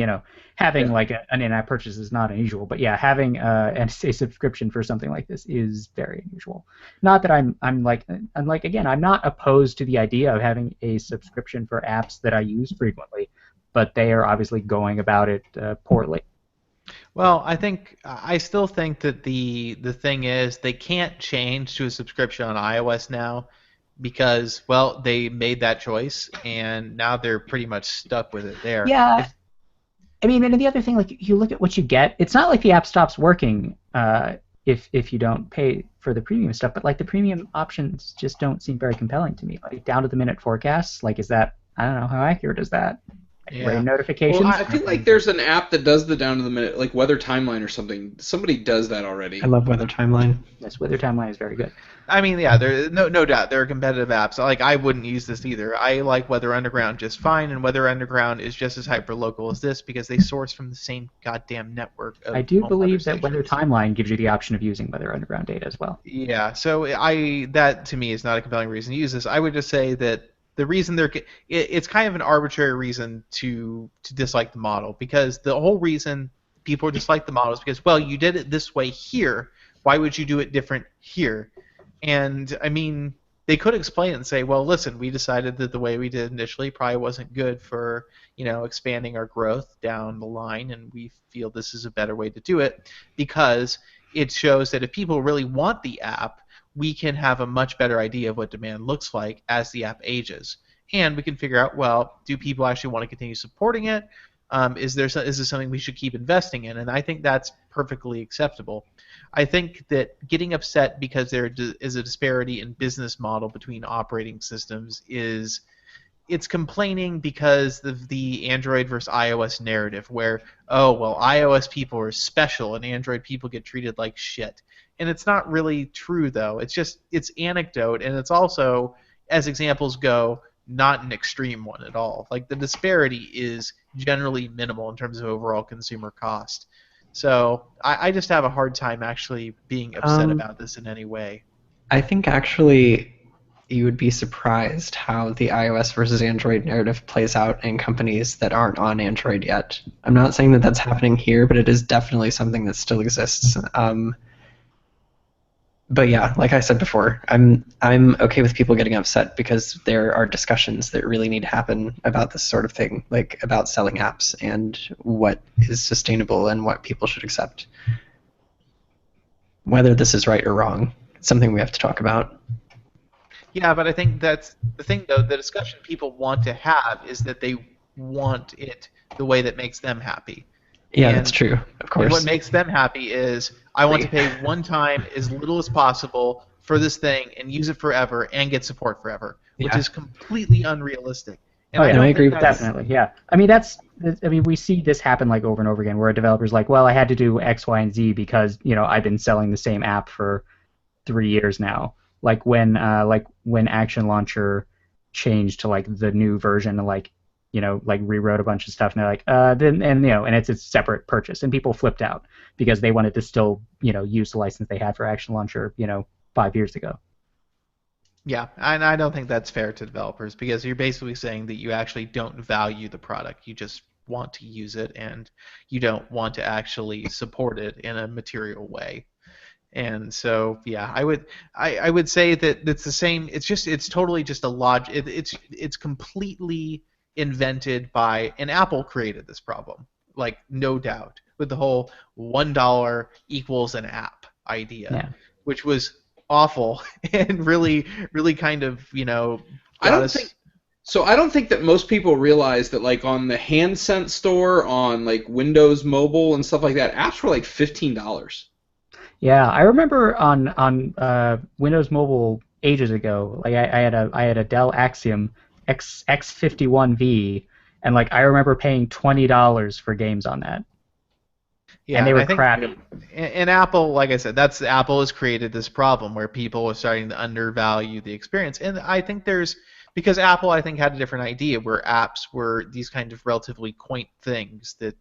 having Yeah. like an in-app purchase is not unusual. But yeah, having a subscription for something like this is very unusual. Not that I'm like again, I'm not opposed to the idea of having a subscription for apps that I use frequently, but they are obviously going about it poorly. Well, I still think that the thing is they can't change to a subscription on iOS now because well they made that choice and now they're pretty much stuck with it there. Yeah, If I mean, and the other thing, like you look at what you get. It's not like the app stops working if you don't pay for the premium stuff, but like the premium options just don't seem very compelling to me. Like down to the minute forecasts, like is that I don't know how accurate is that? Like yeah. rain Well, notifications. I feel like there's an app that does the down to the minute, like Weather Timeline or something. Somebody does that already. I love Weather Timeline. Yes, Weather Timeline is very good. I mean, yeah, there no doubt there are competitive apps. Like I wouldn't use this either. I like Weather Underground just fine, and Weather Underground is just as hyperlocal as this because they source from the same goddamn network I of do home weather believe that Weather stations. Timeline gives you the option of using Weather Underground data as well. Yeah, so that to me is not a compelling reason to use this. I would just say that the reason it's kind of an arbitrary reason to dislike the model because the whole reason people dislike the model is because well you did it this way here. Why would you do it different here? And I mean, they could explain it and say, well, listen, we decided that the way we did initially probably wasn't good for, expanding our growth down the line, and we feel this is a better way to do it because it shows that if people really want the app, we can have a much better idea of what demand looks like as the app ages. And we can figure out, well, do people actually want to continue supporting it? Is this something we should keep investing in? And I think that's perfectly acceptable. I think that getting upset because there is a disparity in business model between operating systems is it's complaining because of the Android versus iOS narrative where oh well iOS people are special and Android people get treated like shit. And it's not really true though. It's anecdote and it's also as examples go not an extreme one at all. Like the disparity is generally minimal in terms of overall consumer cost. So I just have a hard time actually being upset Um, about this in any way. I think actually you would be surprised how the iOS versus Android narrative plays out in companies that aren't on Android yet. I'm not saying that that's happening here, but it is definitely something that still exists. But yeah, like I said before, I'm okay with people getting upset because there are discussions that really need to happen about this sort of thing, like about selling apps and what is sustainable and what people should accept. Whether this is right or wrong, it's something we have to talk about. Yeah, but I think that's the thing, though. The discussion people want to have is that they want it the way that makes them happy. Yeah, that's And true, of and what course. makes them happy is I want to Free. pay one time as little as possible for this thing and use it forever and get support forever, which Yeah. is completely unrealistic. And Oh I yeah, And I don't agree think with that's that. definitely. Yeah. I mean we see this happen like over and over again where a developer's like, well, I had to do X, Y, and Z because I've been selling the same app for 3 years now. Like when Action Launcher changed to like the new version, like like rewrote a bunch of stuff, and they're like, then and it's a separate purchase, and people flipped out because they wanted to still use the license they had for Action Launcher 5 years ago. yeah, and I don't think that's fair to developers because you're basically saying that you actually don't value the product. You just want to use it and you don't want to actually support it in a material way. And so, yeah, I would say that it's the same. It's totally just a it's completely invented by and Apple created this problem, like no doubt, with the whole $1 equals an app idea, Yeah. which was awful and really kind of I got don't think us. so. I don't think that most people realize that like on the handset store on like Windows Mobile and stuff like that, apps were like $15. Yeah, I remember on Windows Mobile ages ago. Like I had a Dell Axiom X51V, and like I remember paying $20 for games on that, and Yeah, they and were I think crappy. and Apple, like I said, that's Apple has created this problem where people are starting to undervalue the experience, and I think there's because Apple, I think, had a different idea where apps were these kind of relatively quaint things that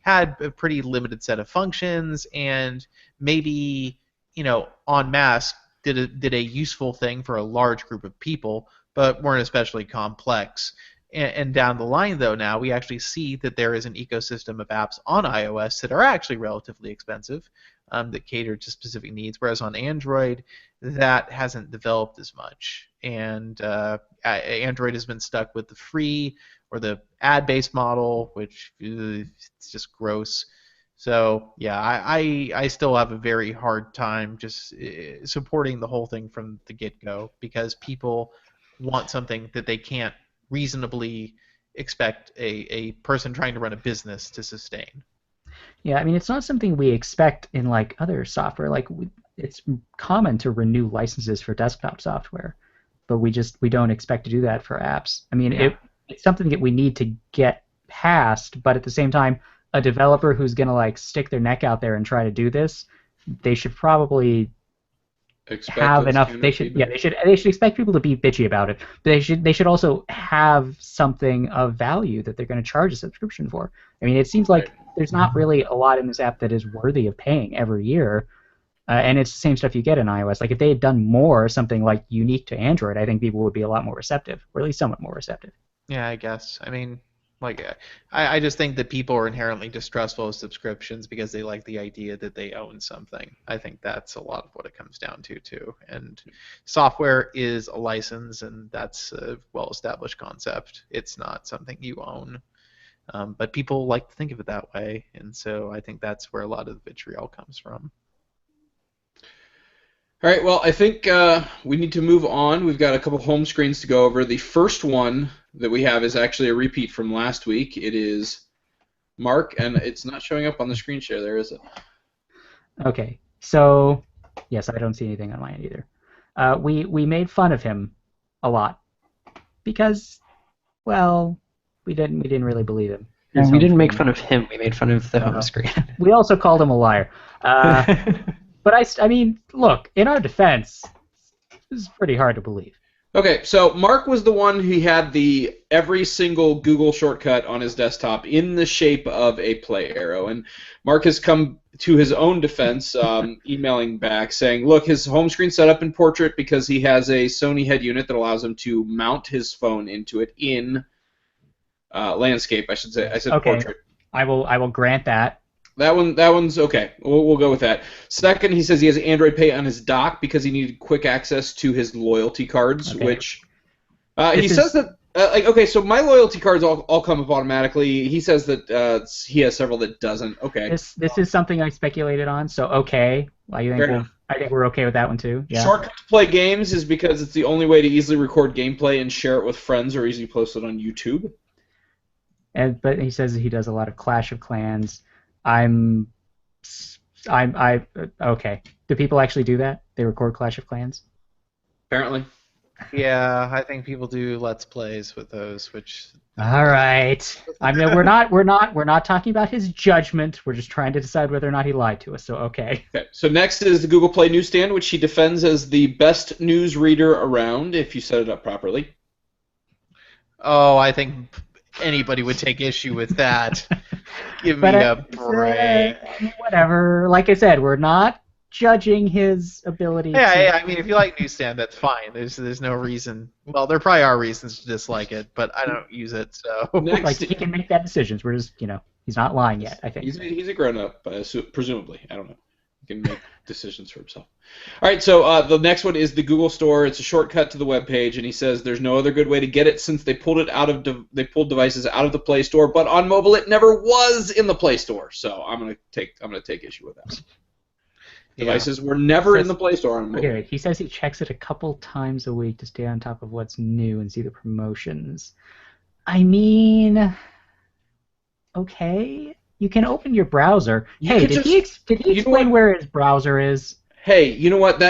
had a pretty limited set of functions and maybe en masse did a useful thing for a large group of people, but weren't especially complex. And down the line, though, now we actually see that there is an ecosystem of apps on iOS that are actually relatively expensive, that cater to specific needs, whereas on Android, that hasn't developed as much. And Android has been stuck with the free or the ad-based model, which it's just gross. So yeah, I still have a very hard time just supporting the whole thing from the get-go because people want something that they can't reasonably expect a person trying to run a business to sustain. Yeah, I mean it's not something we expect in like other software. It's common to renew licenses for desktop software, but we don't expect to do that for apps. I mean Yeah. it's something that we need to get past, but at the same time, a developer who's gonna like stick their neck out there and try to do this, they should probably Expect have a enough. They standard should, yeah, feedback. they should expect people to be bitchy about it, but they should also have something of value that they're going to charge a subscription for. I mean, it seems Right. like there's not really a lot in this app that is worthy of paying every year, and it's the same stuff you get in iOS. Like if they had done more something like unique to Android, I think people would be a lot more receptive, or at least somewhat more receptive. Yeah, I guess. I mean, like, I just think that people are inherently distrustful of subscriptions because they like the idea that they own something. I think that's a lot of what it comes down to, too. And software is a license, and that's a well-established concept. It's not something you own. But people like to think of it that way, and so I think that's where a lot of the vitriol comes from. All right, well, I think we need to move on. We've got a couple home screens to go over. The first one that we have is actually a repeat from last week. It is Mark, and it's not showing up on the screen share there, is it? Okay, so yes, I don't see anything on mine either. We made fun of him a lot because, well, we didn't really believe him. His We home didn't make screen. fun of him. We made fun of the home Uh, screen. we also called him a liar. But I mean, look, in our defense, this is pretty hard to believe. Okay, so Mark was the one who had every single Google shortcut on his desktop in the shape of a play arrow, and Mark has come to his own defense, emailing back saying, "Look, his home screen's set up in portrait because he has a Sony head unit that allows him to mount his phone into it in landscape. I should say. I said Okay, portrait. I will grant that. That one's okay. We'll go with that. Second, he says he has Android Pay on his dock because he needed quick access to his loyalty cards, Okay. which he says that. Okay, so my loyalty cards all come up automatically. He says that he has several that doesn't. Okay. This is something I speculated on. So okay, I think we're okay with that one too. Yeah. Shortcut to play games is because it's the only way to easily record gameplay and share it with friends or easily post it on YouTube. But he says he does a lot of Clash of Clans. I'm okay. Do people actually do that? They record Clash of Clans? Apparently. Yeah, I think people do Let's Plays with those, which. All right. I mean, we're not talking about his judgment. We're just trying to decide whether or not he lied to us. So okay. Okay. So next is the Google Play Newsstand, which he defends as the best news reader around if you set it up properly. Oh, I think anybody would take issue with that. Give me a break. Whatever. Like I said, we're not judging his ability. Yeah, I mean, if you like Newsstand, that's fine. There's no reason. Well, there probably are reasons to dislike it, but I don't use it, so. Next, like he can make that decisions. We're just, he's not lying yet. I think he's a grown up, presumably. I don't know. He can make decisions for himself. All right, so the next one is the Google Store. It's a shortcut to the web page, and he says there's no other good way to get it since they pulled devices out of the Play Store, but on mobile it never was in the Play Store. So I'm gonna take issue with that. Devices were never in the Play Store on mobile. Okay, he says he checks it a couple times a week to stay on top of what's new and see the promotions. I mean, okay, you can open your browser. Did he explain where his browser is? Hey, you know what?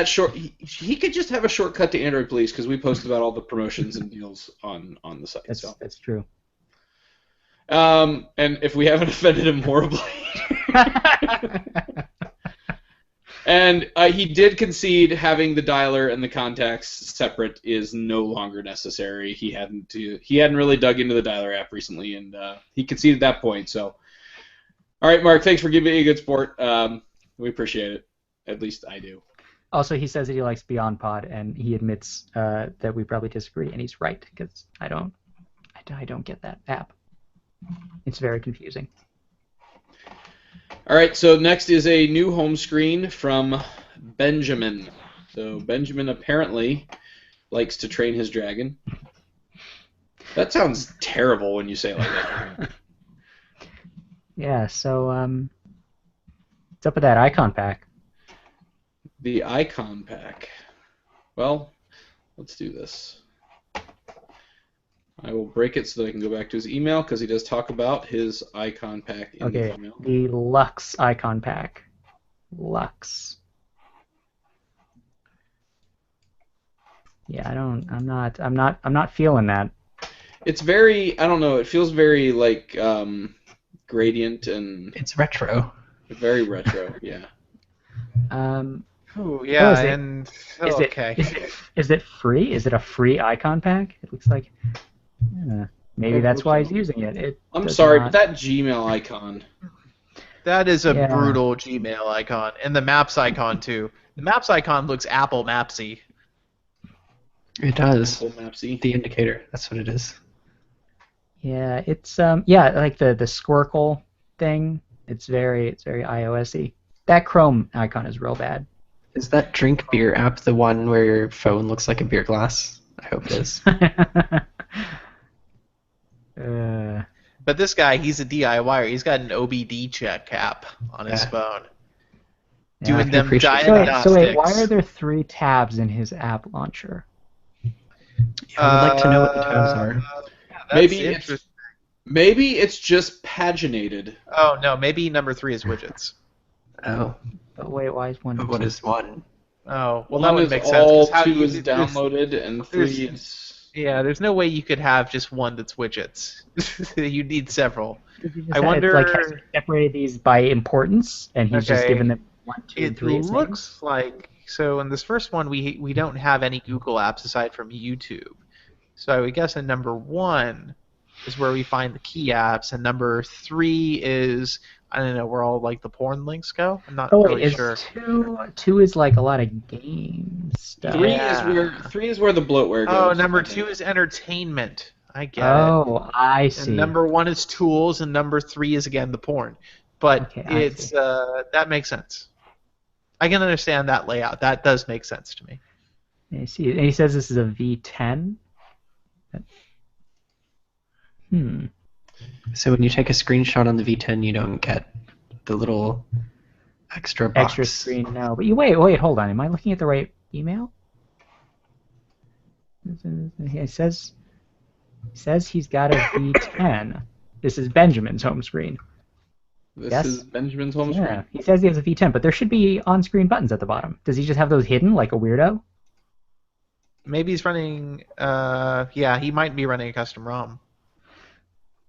He could just have a shortcut to Android, please, because we posted about all the promotions and deals on the site. That's true. And if we haven't offended him horribly. And he did concede having the dialer and the contacts separate is no longer necessary. He hadn't really dug into the dialer app recently, and he conceded that point. So, all right, Mark, thanks for giving me a good sport. We appreciate it. At least I do. Also, he says that he likes Beyond Pod, and he admits that we probably disagree, and he's right because I don't get that app. It's very confusing. All right, so next is a new home screen from Benjamin. So Benjamin apparently likes to train his dragon. That sounds terrible when you say it like that. Yeah, so what's up with that icon pack? The icon pack. Well, let's do this. I will break it so that I can go back to his email because he does talk about his icon pack in the email. The Lux icon pack. Lux. Yeah, I'm not feeling that. It's very, I don't know, it feels very like gradient and It's retro. very retro, yeah. Ooh, yeah, is it? and okay. Is it free? Is it a free icon pack? It looks like. Maybe that's why he's using it. I'm sorry, but that Gmail icon. That is a brutal Gmail icon, and the Maps icon too. The Maps icon looks Apple Mapsy. It does. Apple Mapsy. The indicator. That's what it is. Yeah, it's like the Squircle thing. It's very iOS-y. That Chrome icon is real bad. Is that Drink Beer app the one where your phone looks like a beer glass? I hope it is. But this guy, he's a DIYer. He's got an OBD check app on his phone. Doing them diagnostics. So wait, why are there 3 tabs in his app launcher? I would like to know what the tabs are. Maybe it's just paginated. Oh no, maybe number 3 is widgets. Oh. But wait, why is 1? But what is 1? Oh, well that would make sense. All 2 is downloaded and 3 is. Yeah, there's no way you could have just one that's widgets. You need several. I wonder. Has he separated these by importance, and he's just given them 1, 2, and 3. It looks like so in this first one, we don't have any Google apps aside from YouTube. So I would guess in number 1 is where we find the key apps, and number 3 is, I don't know, where all like the porn links go. I'm not Oh wait, really is sure. two is like a lot of game stuff. Yeah. Three is where the bloatware goes. Oh, number I think. 2 is entertainment. I get it. Oh, I And see. number 1 is tools, and number 3 is again the porn. But Okay, I it's see. that makes sense. I can understand that layout. That does make sense to me. I see. And he says this is a V10. Hmm. So when you take a screenshot on the V10, you don't get the little extra box. Extra screen, no. But you wait, hold on. Am I looking at the right email? It says he's got a V10. This is Benjamin's home screen. This Yes? is Benjamin's home Yeah, screen. he says he has a V10, but there should be on-screen buttons at the bottom. Does he just have those hidden like a weirdo? Maybe he's running. Yeah, he might be running a custom ROM.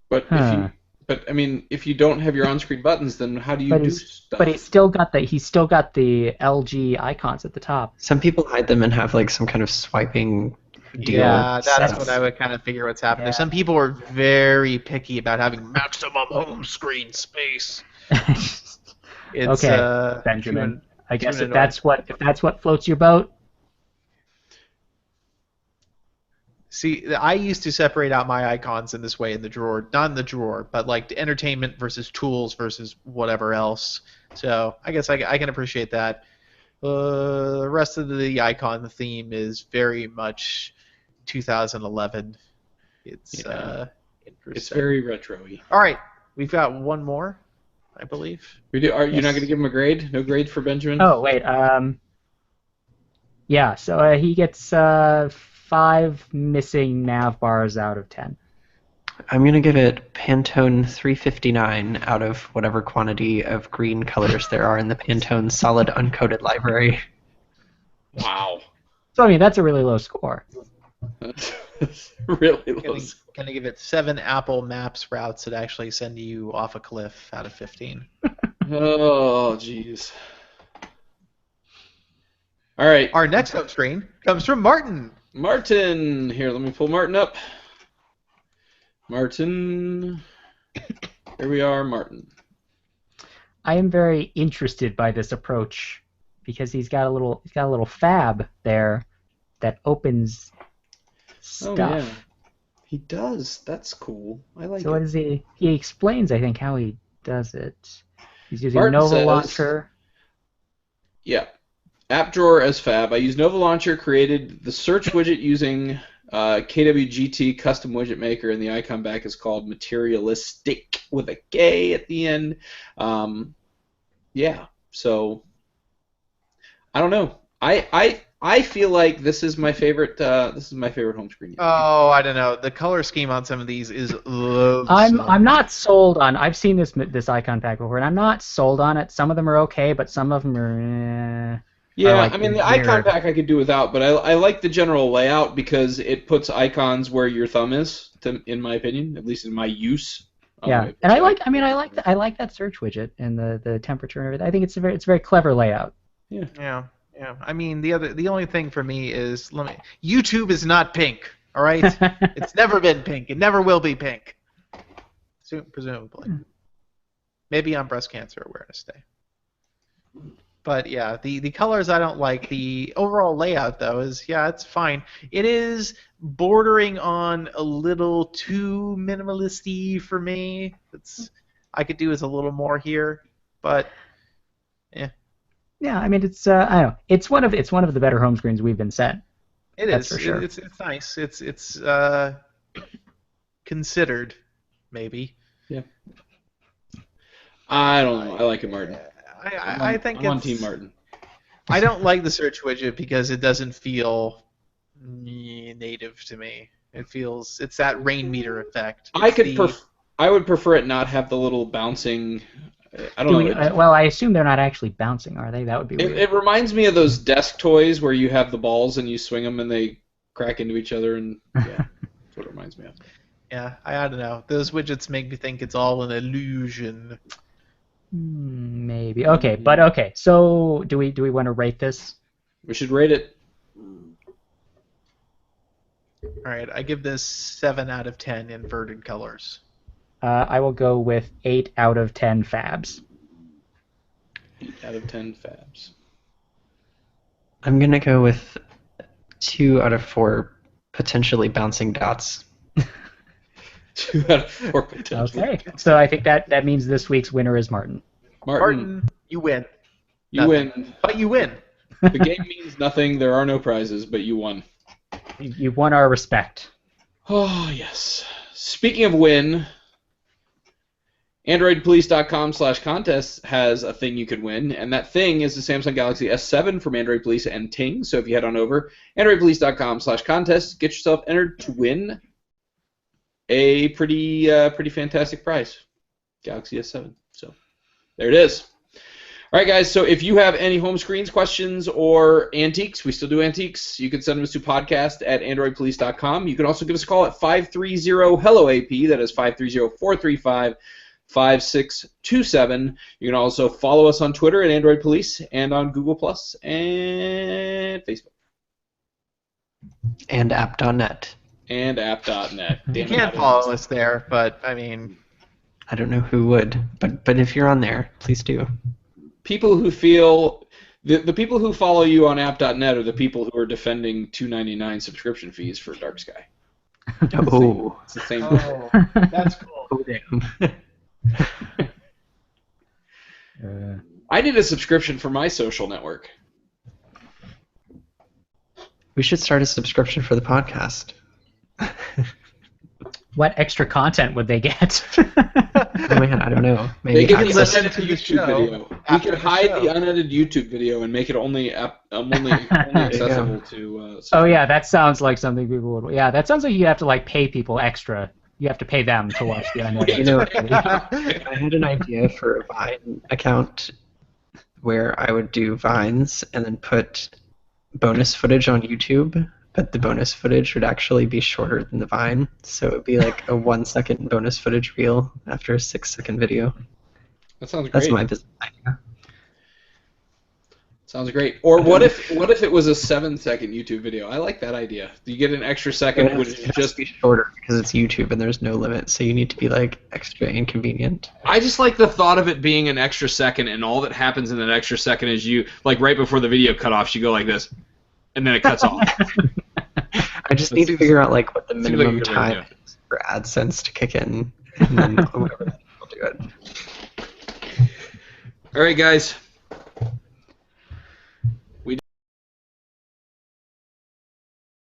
But I mean, if you don't have your on-screen buttons, then how do you do stuff? But he's still got the LG icons at the top. Some people hide them and have like some kind of swiping deal. Yeah, that's set up. what I would kind of figure what's happening. Yeah. Some people are very picky about having maximum home screen space. It's, Okay, Benjamin. too- I guess too if that's what floats your boat. See, I used to separate out my icons in this way in the drawer, not in the drawer, but like entertainment versus tools versus whatever else. So I guess I can appreciate that. The rest of the icon theme is very much 2011. It's Yeah. interesting. It's very retro-y. All right, we've got one more, I believe. You're not Yes. going to give him a grade? No grade for Benjamin? Oh wait, yeah. So he gets 5 missing nav bars out of 10. I'm gonna give it Pantone 359 out of whatever quantity of green colors there are in the Pantone solid uncoded library. Wow. So I mean that's a really low score. That's really low. Gonna give it 7 Apple Maps routes that actually send you off a cliff out of 15. Oh, jeez. All right. Our next home screen comes from Martin. Martin. Here, let me pull Martin up. Martin. Here we are, Martin. I am very interested by this approach because he's got a little fab there that opens stuff. Oh, yeah. He does. That's cool. I like So what it. is he? He explains, I think, how he does it. He's using Martin Nova says- Launcher. Yeah. App drawer as fab. I use Nova Launcher, created the search widget using KWGT custom widget maker, and the icon back is called materialistic with a K at the end. Yeah. So I don't know. I feel like this is my favorite. This is my favorite home screen. Oh, I don't know. The color scheme on some of these is loathsome. I'm not sold on. I've seen this icon pack before, and I'm not sold on it. Some of them are okay, but some of them are. Yeah, like I mean the weird. icon pack I could do without, but I like the general layout because it puts icons where your thumb is, in my opinion, at least in my use. Yeah, and I like that search widget and the temperature and everything. I think it's a very clever layout. Yeah. I mean, the only thing for me is YouTube is not pink. All right, it's never been pink. It never will be pink. Presumably. Maybe on Breast Cancer Awareness Day. But yeah, the colors I don't like. The overall layout though is it's fine. It is bordering on a little too minimalisty for me. I could do with a little more here, but yeah. Yeah, I mean it's I don't know. It's one of the better home screens we've been sent. That's It is. for sure. It's nice. It's considered, maybe. Yeah. I don't know. I like it, Martin. I think I'm on it's, Team Martin. I don't like the search widget because it doesn't feel native to me. It's that rain meter effect. I would prefer it not have the little bouncing. I don't know. Well, I assume they're not actually bouncing, are they? That would be weird. It reminds me of those desk toys where you have the balls and you swing them and they crack into each other, and yeah, that's what it reminds me of. Yeah, I don't know. Those widgets make me think it's all an illusion. Maybe. Okay, but okay. So do we want to rate this? We should rate it. All right, I give this 7 out of 10 inverted colors. I will go with 8 out of 10 fabs. 8 out of 10 fabs. I'm gonna go with 2 out of 4 potentially bouncing dots. 2 out of 4 potentially. Okay, so I think that means this week's winner is Martin. Martin, You win. you win. But you win. The game means nothing. There are no prizes, but you won. You won our respect. Oh, yes. Speaking of win, AndroidPolice.com/contest has a thing you could win, and that thing is the Samsung Galaxy S7 from Android Police and Ting. So if you head on over, AndroidPolice.com/contest, get yourself entered to win a pretty fantastic prize, Galaxy S7. So there it is. All right, guys, so if you have any home screens questions or antiques, we still do antiques, you can send them to podcast@androidpolice.com. You can also give us a call at 530-HELLO-AP. That is 530-435-5627. You can also follow us on Twitter at Android Police and on Google Plus and Facebook. And app.net. And app.net. You can't follow us there, but, I mean... I don't know who would, but if you're on there, please do. People who feel the people who follow you on app.net are the people who are defending $2.99 subscription fees for Dark Sky. Oh, It's the same. Oh, that's cool. oh damn. I need a subscription for my social network. We should start a subscription for the podcast. What extra content would they get? Oh man, I don't know. They Maybe can access. listen to the YouTube video. We can hide the unedited YouTube video and make it only accessible to. Oh yeah, that sounds like something people would. Yeah, that sounds like you have to like pay people extra. You have to pay them to watch the unedited. You know, I had an idea for a Vine account where I would do Vines and then put bonus footage on YouTube, but the bonus footage would actually be shorter than the Vine, so it would be like a 1-second bonus footage reel after a 6-second video. That sounds great. That's my business idea. Sounds great. Or what if it was a 7-second YouTube video? I like that idea. You get an extra second, It which has, is it has just. to be shorter because it's YouTube and there's no limit, so you need to be like extra inconvenient. I just like the thought of it being an extra second, and all that happens in that extra second is you, like right before the video cut off, you go like this, and then it cuts off. I just need to figure out like what the seems like a minimum good time idea. is for AdSense to kick in, and then whatever, I'll do it. All right, guys.